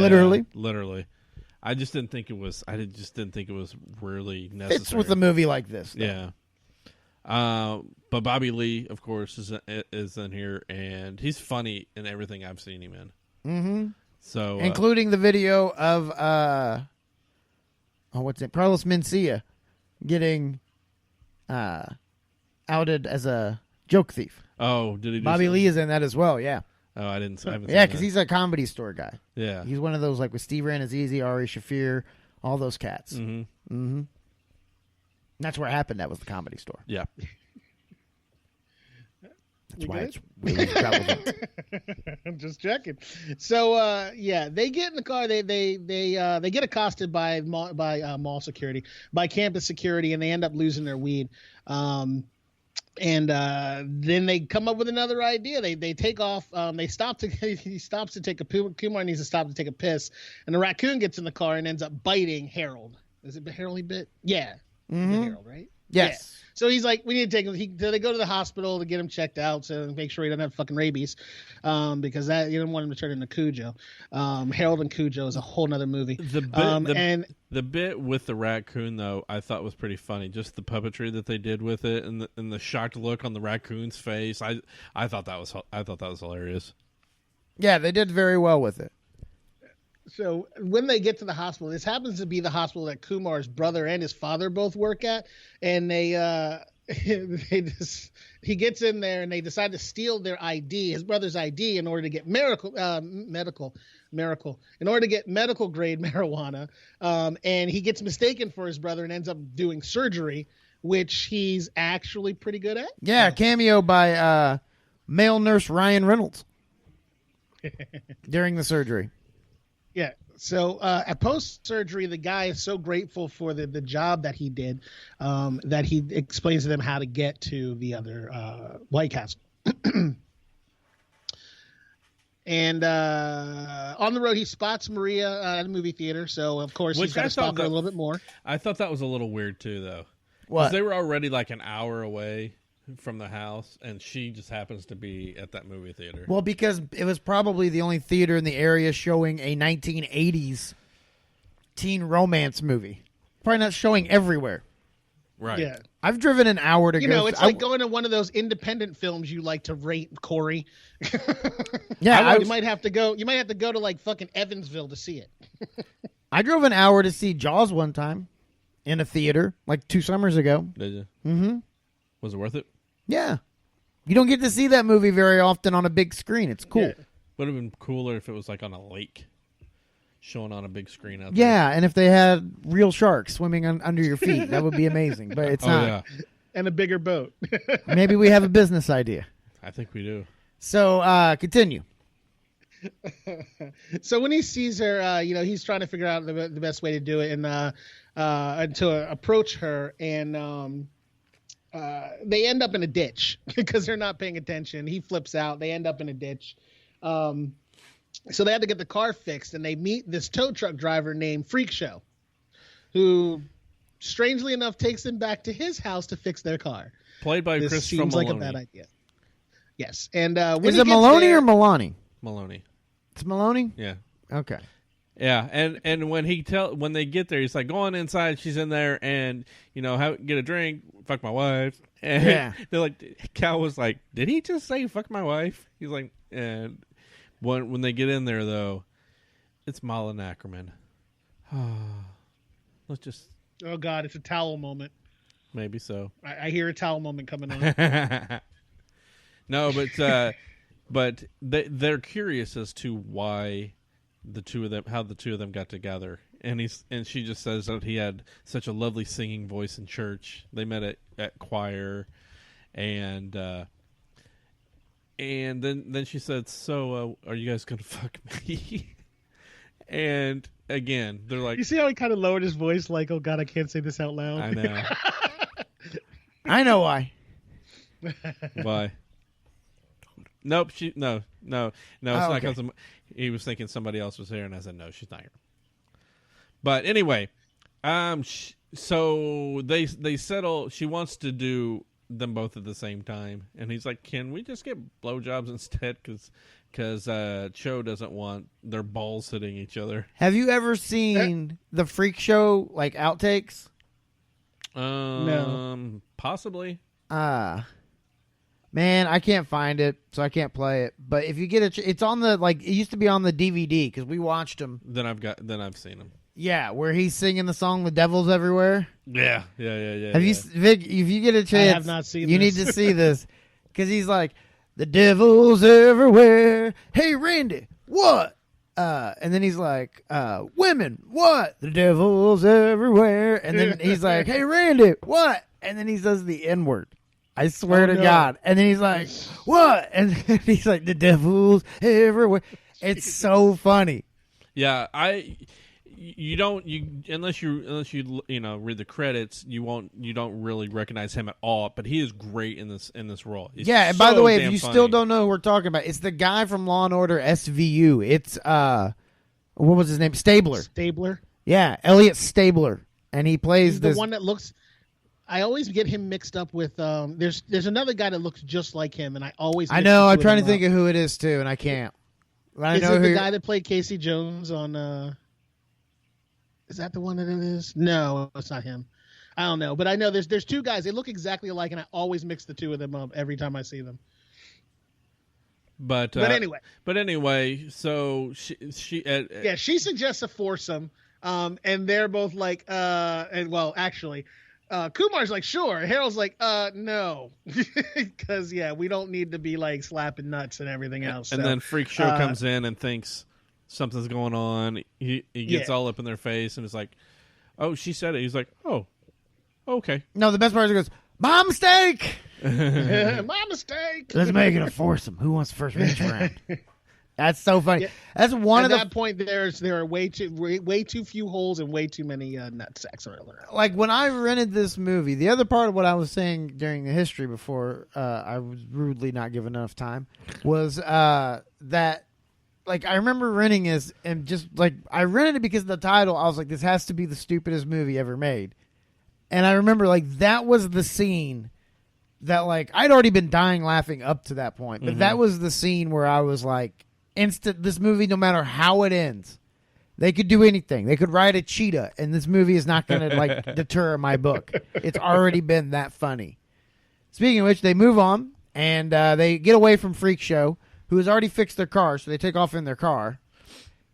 literally. I just didn't think it was. I just didn't think it was really necessary. It's with a movie like this, though. Yeah. But Bobby Lee, of course, is in here, and he's funny in everything I've seen him in. Mm-hmm. So, including the video of Carlos Mencia getting outed as a joke thief. Oh, did he? Bobby Lee is in that as well. Yeah. Oh, I haven't seen yeah, because he's a Comedy Store guy. Yeah, he's one of those like with Steve Ranazizi, Ari Shaffir, all those cats. Mm-hmm. Mm-hmm. That's where it happened. That was the Comedy Store. Yeah. That's why it's really relevant. I'm just checking. So they get in the car. They get accosted by mall security, by campus security, and they end up losing their weed. And then they come up with another idea. They take off. He stops to take a poo. Kumar needs to stop to take a piss, and the raccoon gets in the car and ends up biting Harold. Is it Harold he bit? Yeah. Mm-hmm. Harold, right? Yes. Yeah. So he's like, we need to take him. They go to the hospital to get him checked out, so make sure he doesn't have fucking rabies, because you don't want him to turn into Cujo. Harold and Cujo is a whole nother movie. The bit with the raccoon, though, I thought was pretty funny. Just the puppetry that they did with it, and the shocked look on the raccoon's face. I thought that was hilarious. Yeah, they did very well with it. So when they get to the hospital, this happens to be the hospital that Kumar's brother and his father both work at, and he gets in there and they decide to steal their ID, his brother's ID, in order to get medical grade marijuana, and he gets mistaken for his brother and ends up doing surgery, which he's actually pretty good at. Yeah, cameo by male nurse Ryan Reynolds during the surgery. Yeah. So at post-surgery, the guy is so grateful for the job that he did that he explains to them how to get to the other White Castle. And on the road, he spots Maria at a movie theater. So, of course, he's got to stalk her a little bit more. I thought that was a little weird, too, though. What? They were already like an hour away from the house, and she just happens to be at that movie theater. Well, because it was probably the only theater in the area showing a 1980s teen romance movie. Probably not showing everywhere. Right. Yeah. I've driven an hour to go. You know, it's like going to one of those independent films you like to rate, Corey. Yeah, you might have to go. You might have to go to like fucking Evansville to see it. I drove an hour to see Jaws one time in a theater like 2 summers ago. Did you? Mm-hmm. Was it worth it? Yeah. You don't get to see that movie very often on a big screen. It's cool. Yeah. Would have been cooler if it was like on a lake, showing on a big screen out there. Yeah, and if they had real sharks swimming under your feet, that would be amazing. But it's not. Yeah. And a bigger boat. Maybe we have a business idea. I think we do. So continue. So when he sees her, he's trying to figure out the best way to do it and to approach her, and they end up in a ditch because they're not paying attention. He flips out. They end up in a ditch. So they had to get the car fixed, and they meet this tow truck driver named Freak Show, who, strangely enough, takes them back to his house to fix their car. Played by This Chris seems from like a Maloney. bad idea. Yes, and when Is he it gets Maloney there- or Maloney? Maloney. It's Maloney? Yeah. Okay. Yeah, and when they get there, he's like, go on inside. She's in there, and get a drink, fuck my wife. And Yeah. they're like, Cal was like, did he just say fuck my wife? He's like, and when they get in there though, it's Malin Ackerman. Let's just Oh God, it's a towel moment. maybe so. I hear a towel moment coming on. No, but they're curious as to why how the two of them got together, and she just says that he had such a lovely singing voice in church. They met at choir, and then she said, "So, are you guys gonna fuck me?" And again, they're like, You see how he kind of lowered his voice, like, "Oh God, I can't say this out loud." "I know I know why. why." Nope. No. It's Oh, not okay. because he was thinking somebody else was here, and I said no, she's not here. But anyway, so they settle. She wants to do them both at the same time, and he's like, "Can we just get blowjobs instead?" Because Cho doesn't want their balls hitting each other. Have you ever seen the Freak Show like outtakes? No. Possibly. Man, I can't find it, so I can't play it. But if you get it's on the it used to be on the DVD because we watched them. Then I've seen them. Yeah, where he's singing the song "The Devil's Everywhere." Yeah. Have you, Vic? If you get a chance, have not seen You this. need to see this because he's like, "The devil's everywhere." Hey, Randy, what? And then he's like, "Women, what? The devil's everywhere." And then he's like, "Hey, Randy, what?" And then he says the N-word. I swear to no. God. And then he's like, "What?" And he's like, "The devil's everywhere." It's so funny. Yeah, unless you read the credits, you don't really recognize him at all. But he is great in this role. He's Yeah, and by the so way, if damn you funny. still don't know who we're talking about, it's the guy from Law and Order SVU. It's what was his name? Stabler. Stabler. Yeah, Elliot Stabler, and he plays He's the this. one that looks. I always get him mixed up with. There's another guy that looks just like him, and I always. I mix know. the I'm two of trying to them think up. of who it is too, and I can't. But I Is know it who the you're- guy that played Casey Jones on? Is that the one that it is? No, it's not him. I don't know, but I know there's two guys. They look exactly alike, and I always mix the two of them up every time I see them. But anyway, so she Yeah, she suggests a foursome, and they're both like, actually, Kumar's like, sure. Harold's like, no, because we don't need to be like slapping nuts and everything else. and So, then Freak Show comes in and thinks something's going on. He gets all up in their face and is like, "Oh, she said it." He's like, "Oh, okay." No, the best part is he goes, "My mistake. my mistake. Let's make it a foursome. Who wants the first reach around?" That's so funny. Yeah. That's one At of that point, there are way too few holes and way too many nut sacks around. like when I rented this movie, the other part of what I was saying during the history before I was rudely not given enough time was that like I remember renting this and just like I rented it because of the title. I was like, this has to be the stupidest movie ever made. And I remember, like, that was the scene that, like, I'd already been dying laughing up to that point. But that was the scene where I was like, this movie, no matter how it ends, they could do anything. They could ride a cheetah, and this movie is not going to, like, deter my book. It's already been that funny. Speaking of which, they move on, and they get away from Freak Show, who has already fixed their car, so they take off in their car.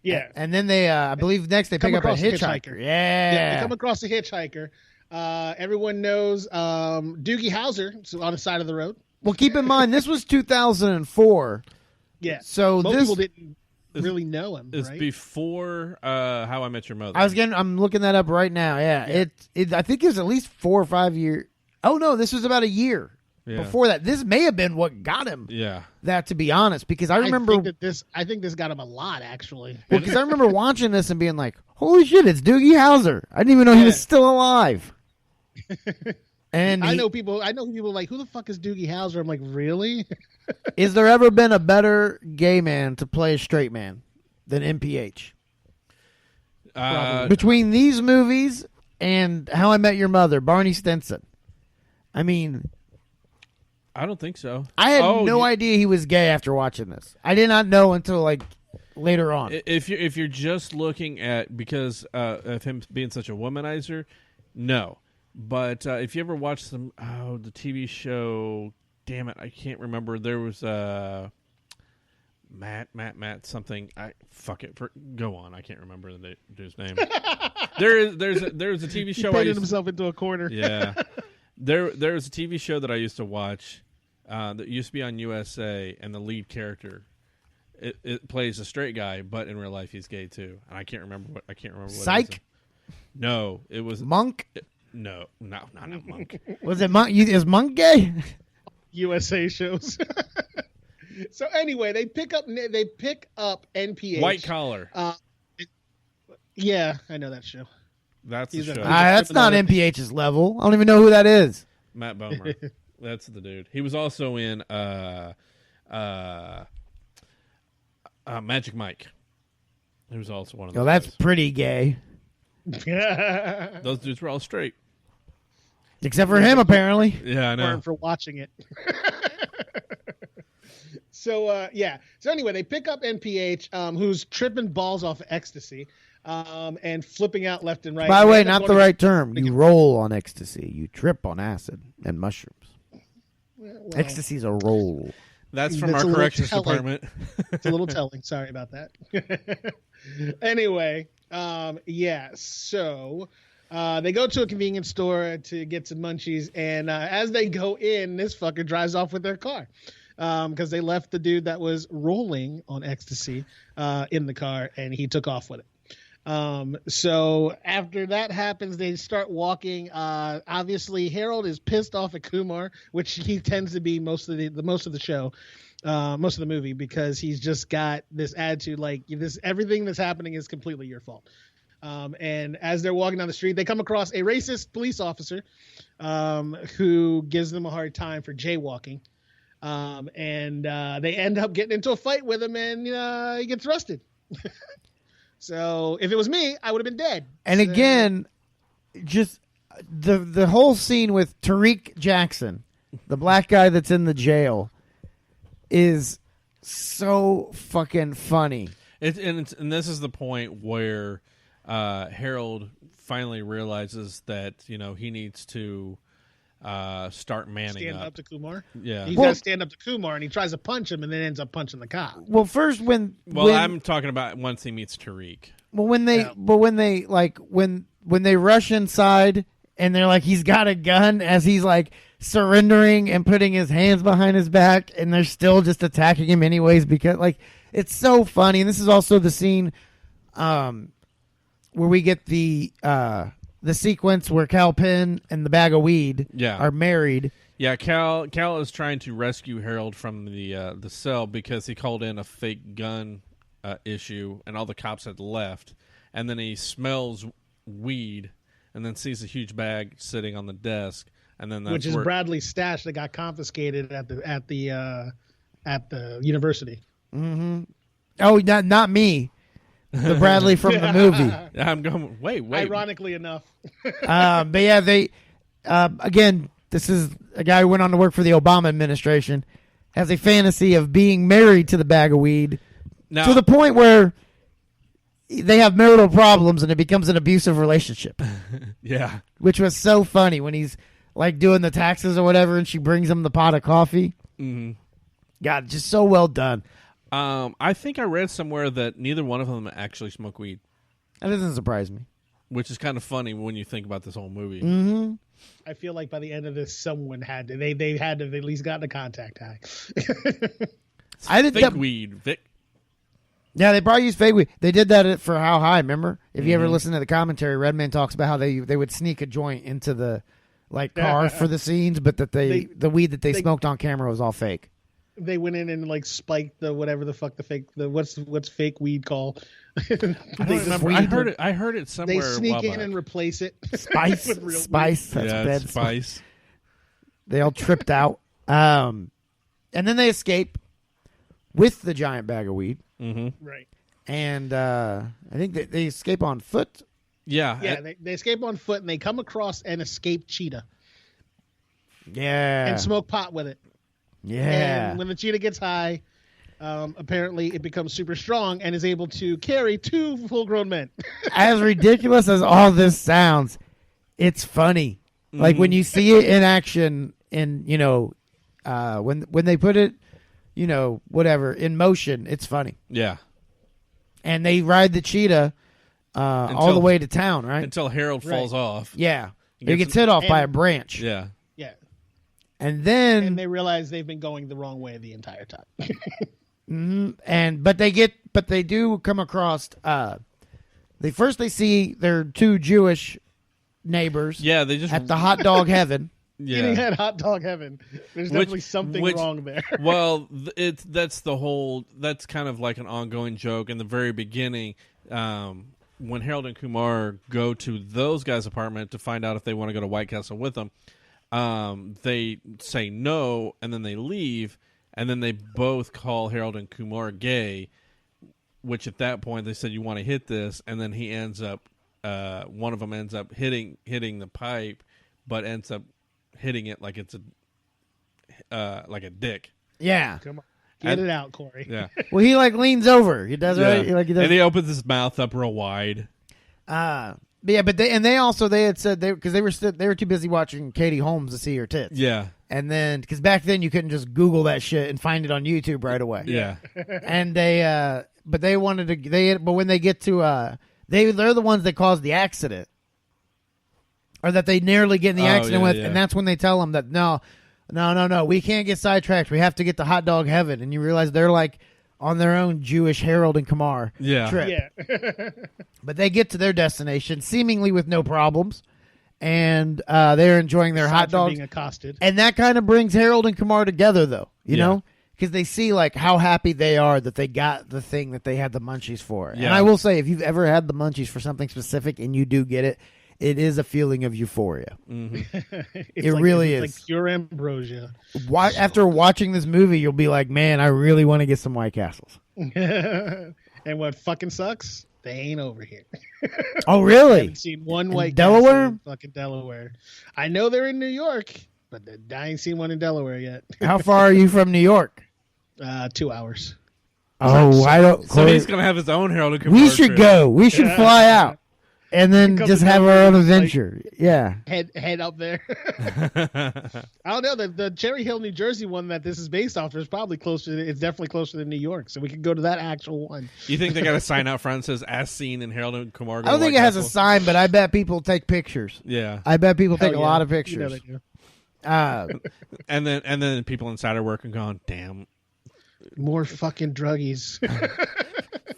Yeah. And then they, I believe next they pick up a hitchhiker. Yeah. They come across a hitchhiker. Everyone knows Doogie Howser on the side of the road. Well, keep in mind, this was 2004. Yeah. So most this people didn't really know him. It's right? before How I Met Your Mother. I'm looking that up right now. Yeah. I think it was at least 4 or 5 years. Oh no, this was about a year before that. This may have been what got him. Yeah. That, to be honest, because I remember I think this got him a lot, actually. Well, because I remember watching this and being like, "Holy shit, it's Doogie Howser!" I didn't even know he was still alive. And I know people like, who the fuck is Doogie Howser? I'm like, really? Is there ever been a better gay man to play a straight man than MPH? Between these movies and How I Met Your Mother, Barney Stinson. I mean, I don't think so. I had no idea he was gay after watching this. I did not know until like later on. If you're just looking at because of him being such a womanizer, no. But if you ever watched the TV show, damn it, I can't remember. There was Matt something. Go on. I can't remember the dude's name. there's a TV show. He painted himself into a corner. Yeah. There's a TV show that I used to watch that used to be on USA, and the lead character it plays a straight guy, but in real life he's gay too. And I can't remember what. Psych? No, it was Monk. No, not Monk. Was it Monk? Is Monk gay? USA shows. So anyway, they pick up NPH. White Collar. Yeah, I know that show. That's the show. That's not MPH's level. I don't even know who that is. Matt Bomer. That's the dude. He was also in Magic Mike. He was also one of those. Oh, that's guys. pretty gay. Those dudes were all straight. Except for him, apparently. Yeah, I know. For watching it. So anyway, they pick up NPH, who's tripping balls off ecstasy, and flipping out left and right. By the way, not the right term. You roll on ecstasy. You trip on acid and mushrooms. Well, Ecstasy's a roll. That's from our corrections department. It's a little telling. Sorry about that. Anyway, so they go to a convenience store to get some munchies, and as they go in, this fucker drives off with their car because they left the dude that was rolling on ecstasy in the car, and he took off with it. So after that happens, they start walking. Obviously, Harold is pissed off at Kumar, which he tends to be most of the show, most of the movie, because he's just got this attitude like everything that's happening is completely your fault. And as they're walking down the street, they come across a racist police officer who gives them a hard time for jaywalking. And they end up getting into a fight with him, and he gets arrested. So if it was me, I would have been dead. And again, just the whole scene with Tariq Jackson, the black guy that's in the jail, is so fucking funny. And this is the point where Harold finally realizes that he needs to start manning stand up to Kumar. Yeah, he's got to stand up to Kumar, and he tries to punch him, and then ends up punching the cop. Well, first I'm talking about once he meets Tariq. Well, when they rush inside and they're like, he's got a gun, as he's like surrendering and putting his hands behind his back, and they're still just attacking him anyways, because like it's so funny. And this is also the scene where we get the sequence where Cal Penn and the bag of weed are married. Yeah, Cal is trying to rescue Harold from the cell because he called in a fake gun issue, and all the cops had left. And then he smells weed, and then sees a huge bag sitting on the desk, and then which is Bradley's stash that got confiscated at the university. Mm-hmm. Oh, not me. The Bradley from the movie. I'm going. Wait. Ironically enough. But yeah, they again, this is a guy who went on to work for the Obama administration, has a fantasy of being married to the bag of weed Now, to the point where they have marital problems and it becomes an abusive relationship, yeah. which was so funny when he's like doing the taxes or whatever and she brings him the pot of coffee. Mm-hmm. God, just so well done. I think I read somewhere that neither one of them actually smoke weed, That doesn't surprise me. which is kind of funny when you think about this whole movie. Mm-hmm. I feel like by the end of this, someone had to. They had to have at least gotten a contact high. I did Fake that. weed, Vic. Yeah, they probably use fake weed. They did that for How High, remember? If you Mm-hmm. ever listen to the commentary, Redman talks about how they would sneak a joint into the car for the scenes, but that the weed that they smoked on camera was all fake. They went in and like spiked the whatever the fuck what's fake weed called. I don't remember. I heard it somewhere. They a sneak while in back. and replace it. Spice, with real spice. That's yeah, bad. it's spice. They all tripped out. And then they escape with the giant bag of weed. Mm-hmm. weed. Right. And I think they escape on foot. Yeah. Yeah, they escape on foot and they come across an escaped cheetah Yeah. and smoke pot with it. Yeah. And when the cheetah gets high, apparently it becomes super strong and is able to carry 2 full-grown men. As ridiculous as all this sounds, it's funny. Like when you see it in action and, when they put it, whatever, in motion, it's funny. Yeah. And they ride the cheetah all the way to town, right? Until Harold falls off. Yeah. He He gets gets hit off by a branch. Yeah. Yeah. And then And they realize they've been going the wrong way the entire time. but they do come across they see their 2 Jewish neighbors Yeah, they just at the hot dog heaven. Eating yeah. at hot dog heaven. There's definitely something wrong there. Well, that's kind of like an ongoing joke in the very beginning. When Harold and Kumar go to those guys' apartment to find out if they want to go to White Castle with them, they say no, and then they leave, and then they both call Harold and Kumar gay, which at that point they said, you want to hit this, and then he ends up, one of them ends up hitting the pipe, but ends up hitting it like it's like a dick. Yeah. Come on. Get it out, Corey. Yeah. Well, he leans over. He does right. He does. And he opens his mouth up real wide. But they had said because they were too busy watching Katie Holmes to see her tits. Yeah. And then because back then you couldn't just Google that shit and find it on YouTube right away. Yeah. And but when they get to they're the ones that caused the accident, or that they nearly get in the accident with, and that's when they tell them that no, we can't get sidetracked. We have to get to hot dog heaven, and you realize they're like on their own Jewish Harold and Kumar trip. Yeah. But they get to their destination seemingly with no problems, and they're enjoying their hot dogs. Being accosted. And that kind of brings Harold and Kumar together, though, you know? Because they see like how happy they are that they got the thing that they had the munchies for. Yeah. And I will say, if you've ever had the munchies for something specific and you do get it, it is a feeling of euphoria. It really is. Like pure ambrosia. After watching this movie, you'll be like, man, I really want to get some White Castles. And what fucking sucks? They ain't over here. Oh, I really? haven't seen one White Delaware? Castle in fucking Delaware. I know they're in New York, but I ain't seen one in Delaware yet. How far are you from New York? 2 hours. Oh, I don't. So he's going to have his own Harold and Kumar We should trip. go. We should fly out and then Come just to have our Delaware, own like- adventure. Yeah. Head up there. I don't know. The Cherry Hill, New Jersey one that this is based off is probably closer. It's definitely closer than New York, so we could go to that actual one. You think they got a sign out front that says "As seen in Harold and Kumar"? I don't think it has a sign, but I bet people take pictures. Yeah, I bet people take Hell a yeah. lot of You know pictures. they do. and then people inside are working, going, "Damn, More fucking druggies.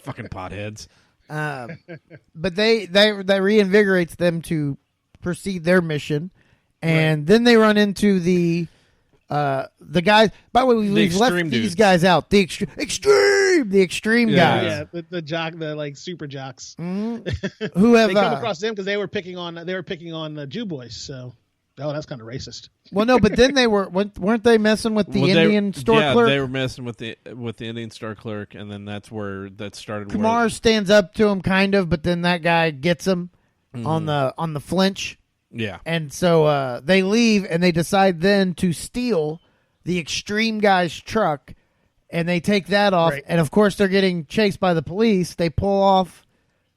fucking potheads." But that reinvigorates them to proceed their mission, and then they run into the guys. By the way, we've left extreme these dudes. guys out. The extreme Yeah. guys Yeah, the like super jocks. who have They come across them because they were picking on the Jew boys. So, that's kind of racist. well, no, but then weren't they messing with the Well, Indian store yeah, clerk? they were messing with the Indian store clerk, and then that's where that started. Kumar stands up to him, kind of, but then that guy gets him Mm-hmm. on the flinch, Yeah. And so they leave, and they decide then to steal the extreme guy's truck, and they take that off. Right. And, of course, they're getting chased by the police. They pull off,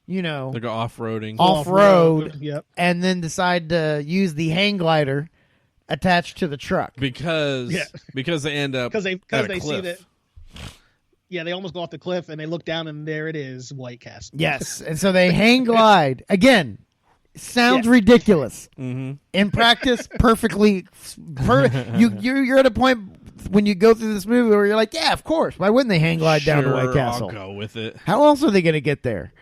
They go off-roading. off-road, Yep. and then decide to use the hang glider attached to the truck. Because they end up Because they at a see cliff. that. Yeah, they almost go off the cliff, and they look down, and there it is, White Castle. Yes, and so they hang glide. Again, sounds ridiculous. Mm-hmm. In practice, perfectly. You're at a point when you go through this movie where you're like, yeah, of course. Why wouldn't they hang glide down to White Castle? I'll go with it. How else are they going to get there?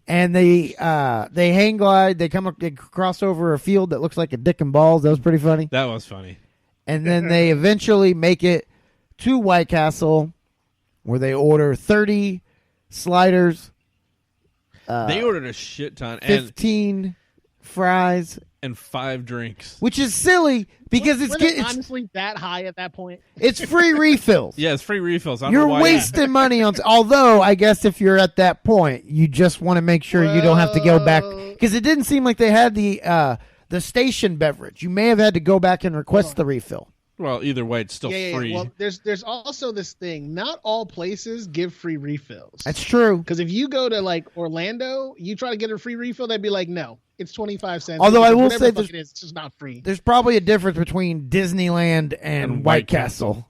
And they hang glide. They cross over a field that looks like a dick and balls. That was pretty funny. That was funny. And then they eventually make it to White Castle, where they order 30 sliders, They ordered a shit ton 15 fries, and 5 drinks. which is silly because Were they it's honestly that high at that point? it's free refills. Yeah, it's free refills. I don't You're know why wasting money on. Although I guess if you're at that point, you just want to make sure you don't have to go back because it didn't seem like they had the station beverage. You may have had to go back and request the refill. Well, either way, it's still free. Well, there's also this thing. Not all places give free refills. That's true. Because if you go to like Orlando, you try to get a free refill, they'd be like, no, it's 25 cents. Although I will Whatever say the fuck it is, it's just not free. There's probably a difference between Disneyland and White Castle.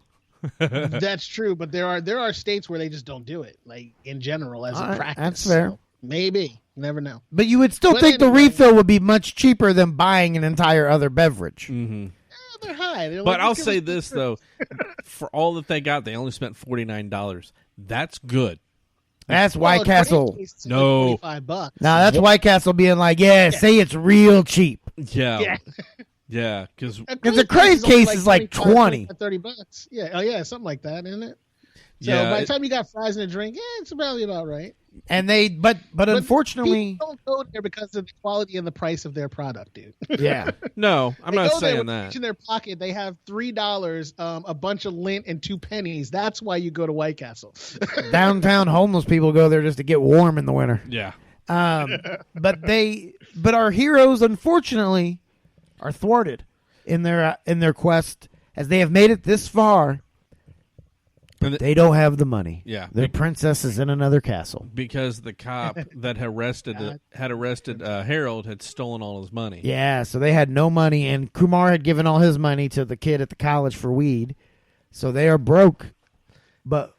That's true, but there are states where they just don't do it, like in general as All a right, practice. that's fair. So, maybe. Never know. But you would still But think the anyway. refill would be much cheaper than buying an entire other beverage. Mm-hmm. They're high. They're But like, I'll give say us- this though, for all that they got, they only spent $49. That's good. That's Well, White in Castle. Frank's case, it's No. like $25. Now that's White Castle being like, yeah, say it's real cheap. Yeah, Yeah. because Because the Crave case is like 20. $30. Yeah, oh yeah, something like that, isn't it? So Yeah, by the time you got fries and a drink, it's probably about right. And but unfortunately, people don't go there because of the quality and the price of their product, dude. yeah. no, I'm They not go there saying with that. each in their pocket. They have $3, a bunch of lint, and 2 pennies. That's why you go to White Castle. Downtown homeless people go there just to get warm in the winter. Yeah, But our heroes unfortunately are thwarted in their quest as they have made it this far. And They don't have the money. Yeah. Their princess is in another castle. because the cop that had arrested Harold had stolen all his money. Yeah, so they had no money, and Kumar had given all his money to the kid at the college for weed. So they are broke. But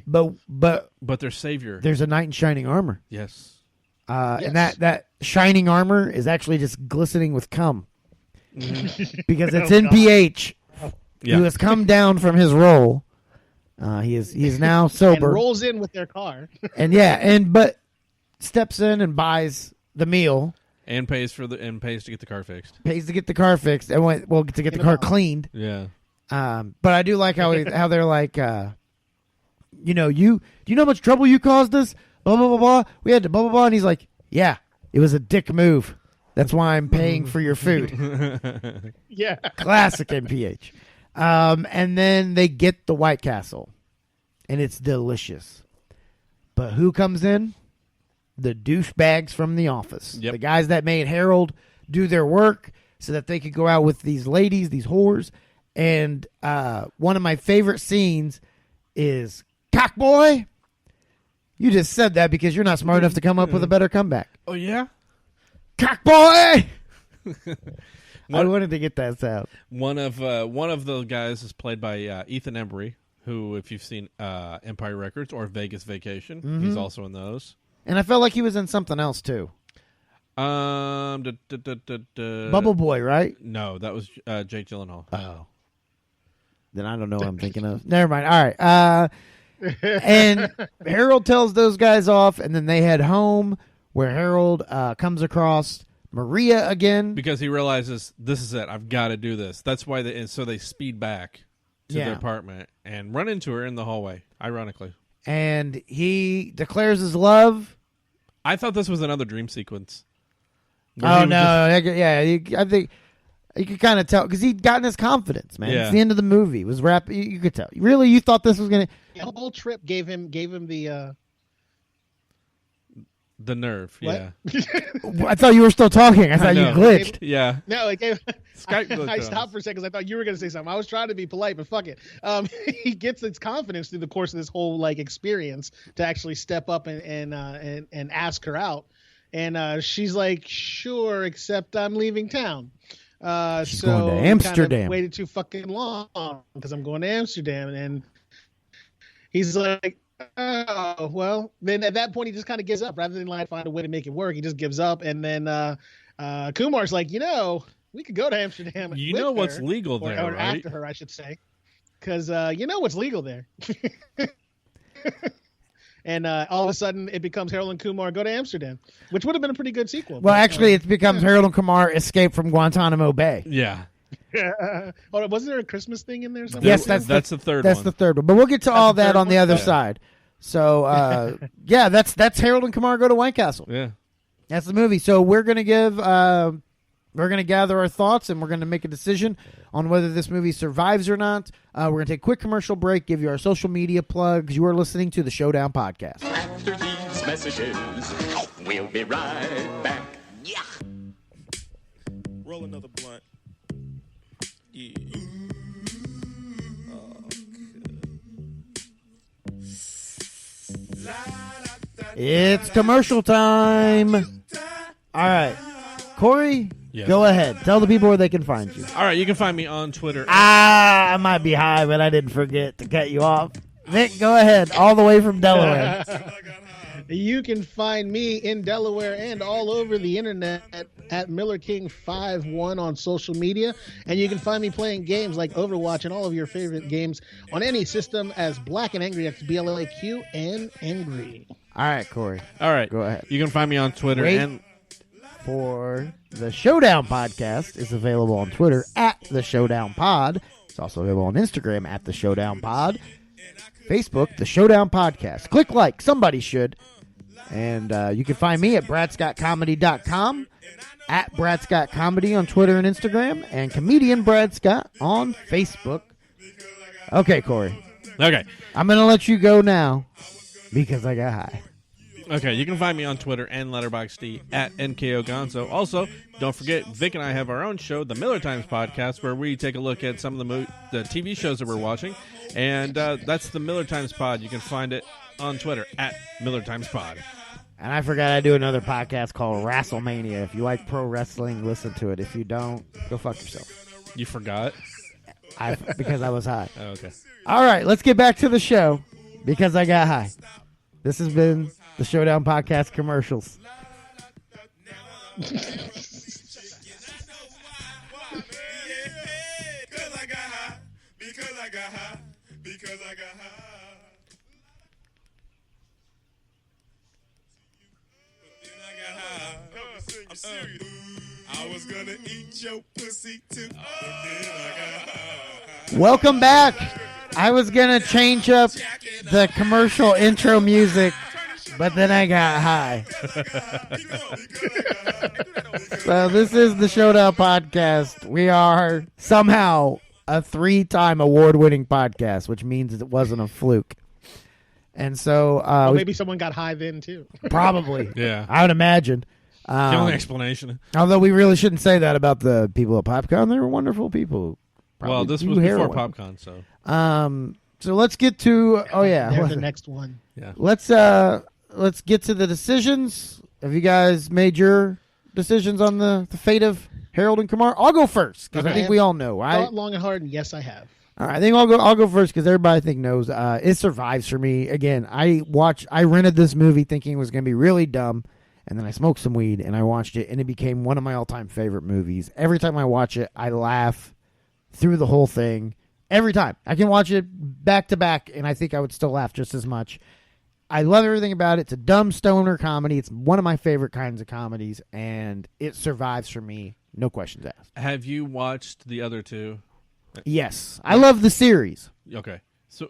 But their savior, there's a knight in shining armor. yes, And that shining armor is actually just glistening with cum. Because it's in pH. Yeah. Who has come down from his role. He is now And sober. rolls in with their car. But steps in and buys the meal, and pays to get the car fixed. pays to get the car fixed, and to get the car cleaned. Yeah, But I do like how they're like, do you know how much trouble you caused us? Blah blah blah blah. We had to blah blah blah, and he's like, yeah, it was a dick move. That's why I'm paying for your food. Yeah. Classic NPH. And then they get the White Castle, and it's delicious. But who comes in? The douchebags from the office. Yep. The guys that made Harold do their work so that they could go out with these ladies, these whores. And one of my favorite scenes is, cockboy, you just said that because you're not smart enough to come up with a better comeback. Oh yeah. Cockboy! I wanted to get that sound. One of the guys is played by Ethan Embry, who, if you've seen Empire Records or Vegas Vacation, he's also in those. And I felt like he was in something else, too. Bubble Boy, right? No, that was Jake Gyllenhaal. Oh. Then I don't know what I'm thinking of. Never mind. All right. And Harold tells those guys off, and then they head home, where Harold comes across Maria again. Because he realizes, this is it. I've got to do this. That's why so they speed back to their apartment and run into her in the hallway, ironically. And he declares his love. I thought this was another dream sequence. Oh, no. I think you could kind of tell, because he'd gotten his confidence, man. Yeah. It's the end of the movie. It was you could tell. Really? You thought this was going to... The whole trip gave him the The nerve. What? Yeah. I thought you were still talking. I thought you know. glitched. Yeah. No, it gave, Skype glitched I on stopped us. for a second because I thought you were going to say something. I was trying to be polite, but fuck it. He gets his confidence through the course of this whole like experience to actually step up and ask her out, and she's like, "Sure, except I'm leaving town." She's so going to we kind Amsterdam. of waited too fucking long because I'm going to Amsterdam, and he's like, "Oh, well." Then at that point, he just kind of gives up rather than like find a way to make it work. He just gives up, and then Kumar's like, we could go to Amsterdam. You with know what's her, legal or, there, or right? after her, I should say, because you know what's legal there. And all of a sudden, it becomes Harold and Kumar go to Amsterdam, which would have been a pretty good sequel. Well, but, actually, it becomes Harold and Kumar escape from Guantanamo Bay. Yeah. hold on, wasn't there a Christmas thing in there? Somewhere? Yes, that's the third That's one. the third one. But we'll get to all the that third on the one? other Yeah. side. So, yeah, that's Harold and Kumar go to White Castle. Yeah. That's the movie. So we're gonna gather our thoughts and we're gonna make a decision on whether this movie survives or not. We're gonna take a quick commercial break, give you our social media plugs. You are listening to the Showdown Podcast. After these messages, we'll be right back. Yeah. Roll another blunt. Yeah. It's commercial time. All right, Corey, Yes. go ahead. Tell the people where they can find you. All right. You can find me on Twitter. I might be high, but I didn't forget to cut you off. Vic, go ahead. All the way from Delaware. You can find me in Delaware and all over the internet at MillerKing51 on social media. And you can find me playing games like Overwatch and all of your favorite games on any system as Black and Angry. That's BLAQ and Angry. All right, Corey. All right. Go ahead. You can find me on Twitter Wait. and For the Showdown Podcast is available on Twitter at the Showdown Pod. It's also available on Instagram at the Showdown Pod. Facebook, the Showdown Podcast. Click like. Somebody should. And you can find me at bradscottcomedy.com, at bradscottcomedy on Twitter and Instagram, and comedian Brad Scott on Facebook. Okay, Corey. okay. I'm going to let you go now because I got high. Okay, you can find me on Twitter and Letterboxd at NKOGonzo. Also, don't forget, Vic and I have our own show, the Miller Times Podcast, where we take a look at some of the TV shows that we're watching. And that's the Miller Times Pod. You can find it on Twitter at Miller Times Pod. And I forgot I do another podcast called WrestleMania. If you like pro wrestling, listen to it. If you don't, go fuck yourself. You forgot? Because I was high. Oh, okay. All right, let's get back to the show because I got high. This has been the Showdown Podcast commercials. I'm serious. I was gonna eat your pussy too, but then I got high. Welcome back. I was going to change up the commercial intro music, but then I got high. So this is the Showdown Podcast. We are somehow a 3-time award-winning podcast, which means it wasn't a fluke. And so Well, maybe someone got high then, too. probably, Yeah. I would imagine. The only explanation. Although we really shouldn't say that about the people at PopCon. They were wonderful people. Well, Probably this do was before heroin. PopCon, so So let's get to There's the next one. yeah. let's get to the decisions. Have you guys made your decisions on the fate of Harold and Kumar? I'll go first because I think we all know, right? Thought long and hard, and yes, I have. All right, I think I'll go first because everybody I think knows it survives for me. Again, I rented this movie thinking it was going to be really dumb, and then I smoked some weed and I watched it, and it became one of my all-time favorite movies. Every time I watch it, I laugh through the whole thing. Every time. I can watch it back to back, and I think I would still laugh just as much. I love everything about it. It's a dumb stoner comedy. It's one of my favorite kinds of comedies, and it survives for me. No questions asked. Have you watched the other two? Yes. I love the series. Okay. So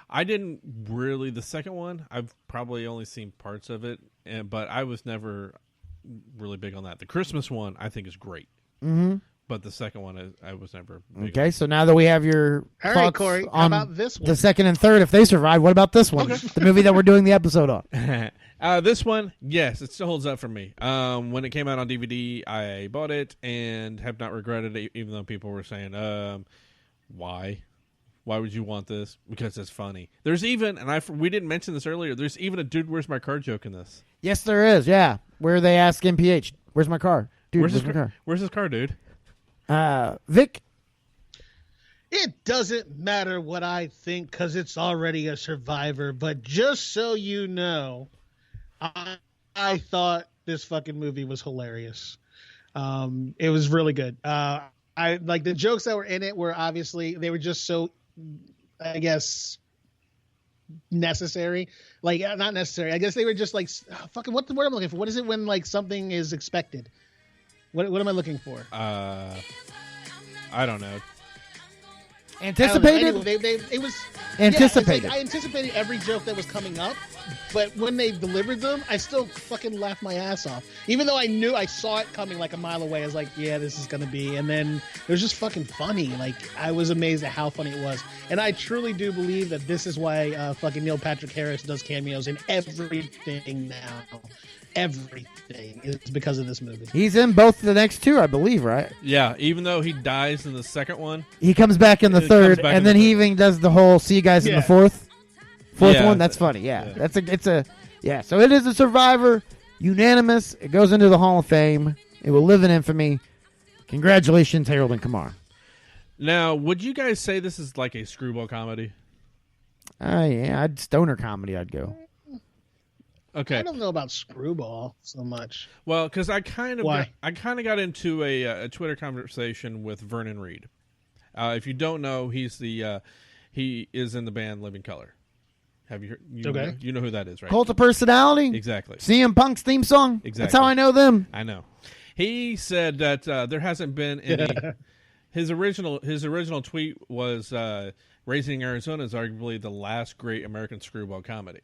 I didn't really, the second one, I've probably only seen parts of it, but I was never really big on that. The Christmas one, I think, is great. Mm-hmm. But the second one, I was never big Okay, so now that we have your All thoughts right, Corey, how on about this one? the second and third, if they survive, what about this one? The movie that we're doing the episode on. on. This one, yes, it still holds up for me. When it came out on DVD, I bought it and have not regretted it, even though people were saying, why? Why would you want this? Because it's funny. There's even, and we didn't mention this earlier, there's even a Dude, Where's My Car joke in this. Yes, there is, yeah. Where they ask MPH, where's my car? Dude, where's my car? Where's his car, dude? Vic? It doesn't matter what I think because it's already a Survivor. But just so you know, I thought this fucking movie was hilarious. It was really good. I like the jokes that were in it were obviously they were just so, I guess, necessary. Like not necessary. I guess they were just like fucking. What the word I'm looking for? What is it when like something is expected? What am I looking for? I don't know. Anticipated? Anyway, it was anticipated. Yeah, like I anticipated every joke that was coming up, but when they delivered them, I still fucking laughed my ass off. Even though I saw it coming like a mile away. I was like, yeah, this is gonna be. And then it was just fucking funny. Like I was amazed at how funny it was. And I truly do believe that this is why fucking Neil Patrick Harris does cameos in everything now. Everything is because of this movie. He's in both the next two, I believe, right? Yeah, even though he dies in the second one, he comes back in the third, and then he even does the whole "see you guys in the fourth one." That's funny. Yeah, yeah. So it is a Survivor, unanimous. It goes into the Hall of Fame. It will live in infamy. Congratulations, Harold and Kumar. Now, would you guys say this is like a screwball comedy? Yeah, stoner comedy. I'd go. Okay. I don't know about screwball so much. Well, because I kind of got into a Twitter conversation with Vernon Reed. If you don't know, he is in the band Living Color. Have you heard? Okay. You know who that is, right? Cult of Personality. Exactly. CM Punk's theme song. Exactly. That's how I know them. I know. He said that there hasn't been any. His original tweet was Raising Arizona is arguably the last great American screwball comedy.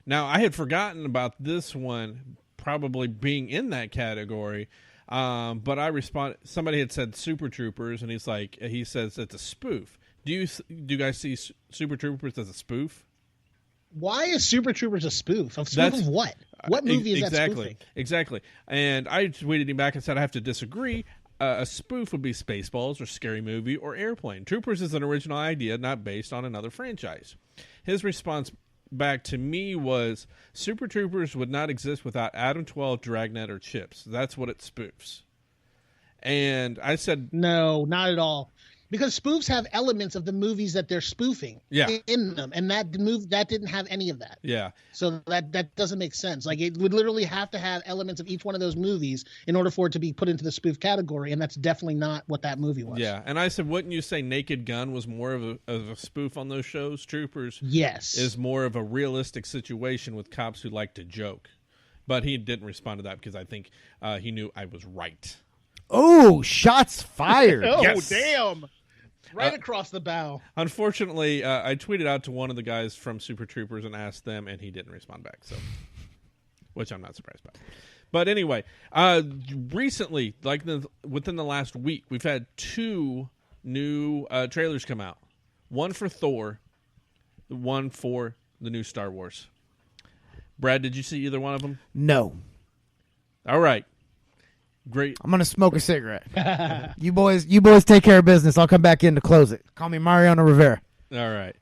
Now, I had forgotten about this one probably being in that category, but I responded. Somebody had said Super Troopers, and he says it's a spoof. Do you guys see Super Troopers as a spoof? Why is Super Troopers a spoof? Of what? What movie is that spoofing? Exactly. And I tweeted him back and said I have to disagree. A spoof would be Spaceballs or Scary Movie or Airplane. Troopers is an original idea, not based on another franchise. His response back to me was Super Troopers would not exist without Adam 12, Dragnet, or Chips. That's what it spoofs. And I said, no, not at all. Because spoofs have elements of the movies that they're spoofing in them. And that didn't have any of that. Yeah. So that doesn't make sense. Like it would literally have to have elements of each one of those movies in order for it to be put into the spoof category. And that's definitely not what that movie was. Yeah. And I said, wouldn't you say Naked Gun was more of a spoof on those shows? Troopers is more of a realistic situation with cops who like to joke. But he didn't respond to that because I think he knew I was right. Oh, shots fired. Oh, yes. Damn. Right across the bow. Unfortunately, I tweeted out to one of the guys from Super Troopers and asked them, and he didn't respond back. So, which I'm not surprised by. But anyway, recently, like within the last week, we've had 2 new trailers come out. One for Thor, one for the new Star Wars. Brad, did you see either one of them? No. All right. Great. I'm gonna smoke a cigarette. You boys take care of business. I'll come back in to close it. Call me Mariano Rivera. All right.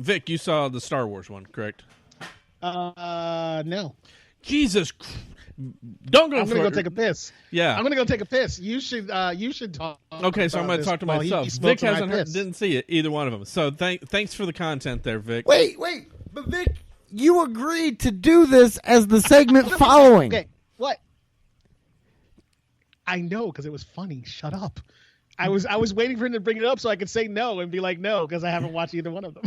Vic, you saw the Star Wars one, correct? No. Jesus, don't go. I'm gonna go take a piss. Yeah, I'm gonna go take a piss. You should talk. Okay, so I'm gonna talk to myself. Vic didn't see it, either one of them. So thanks for the content there, Vic. Wait, but Vic, you agreed to do this as the segment following. Okay, what? I know, because it was funny. Shut up. I was waiting for him to bring it up so I could say no and be like no because I haven't watched either one of them.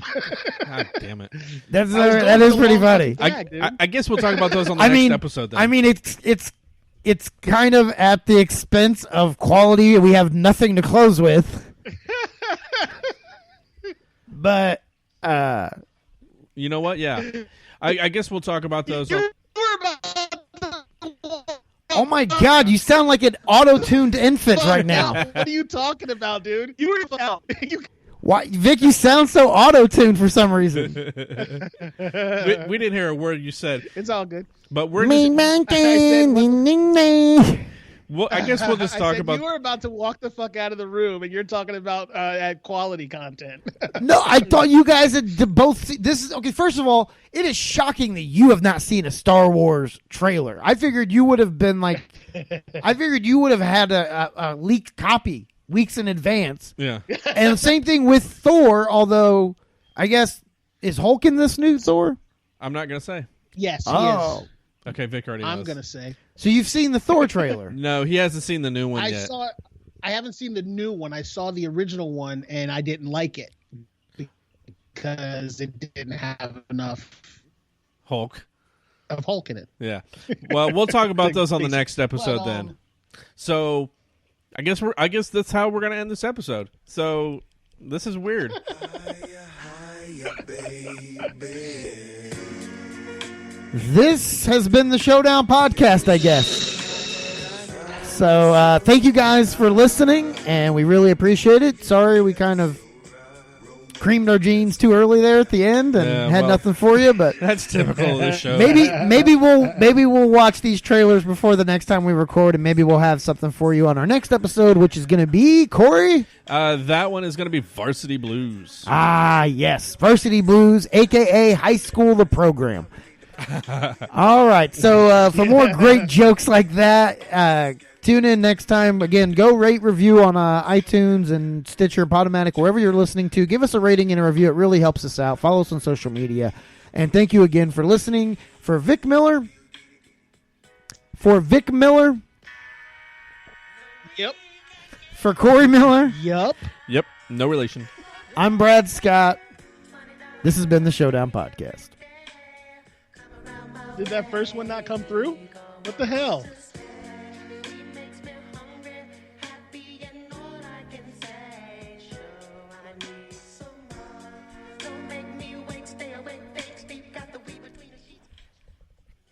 God damn it. That is pretty funny. I guess we'll talk about those on the next episode then. I mean, it's kind of at the expense of quality. We have nothing to close with. But you know what? Yeah. I guess we'll talk about those. Oh my God! You sound like an auto-tuned infant right now. What are you talking about, dude? You were out. Why, Vic? You sound so auto-tuned for some reason. We didn't hear a word you said. It's all good. But we're Mean just, monkey. well, I guess we'll just talk about. You were about to walk the fuck out of the room, and you're talking about quality content. No, I thought you guys had both. This is okay. First of all, it is shocking that you have not seen a Star Wars trailer. I figured you would have been like, I figured you would have had a leaked copy weeks in advance. Yeah. And the same thing with Thor. Although, I guess is Hulk in this new Thor? I'm not gonna say. Yes, he Oh, is. Okay, Vic already knows. I'm gonna say. so you've seen the Thor trailer? No, he hasn't seen the new one I yet. saw. I haven't seen the new one. I saw the original one, and I didn't like it because it didn't have enough Hulk. of Hulk in it. Yeah. Well, we'll talk about those on the Big- next episode Well, then. So, I guess that's how we're gonna end this episode. So, this is weird. This has been the Showdown Podcast, I guess. So thank you guys for listening, and we really appreciate it. Sorry we kind of creamed our jeans too early there at the end and Yeah, had well, nothing for you, but That's typical of this show. maybe we'll watch these trailers before the next time we record, and maybe we'll have something for you on our next episode, which is going to be, Corey? That one is gonna be Varsity Blues. Ah, yes. Varsity Blues, a.k.a. High School the Program. All right. So for more great jokes like that, tune in next time. Again, go rate, review on iTunes and Stitcher, Podomatic, wherever you're listening to. Give us a rating and a review. It really helps us out. Follow us on social media. And thank you again for listening. For Vic Miller. Yep. For Corey Miller. Yep. Yep, no relation. I'm Brad Scott. This has been the Showdown Podcast. Did that first one not come through? What the hell?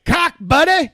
Cock, buddy!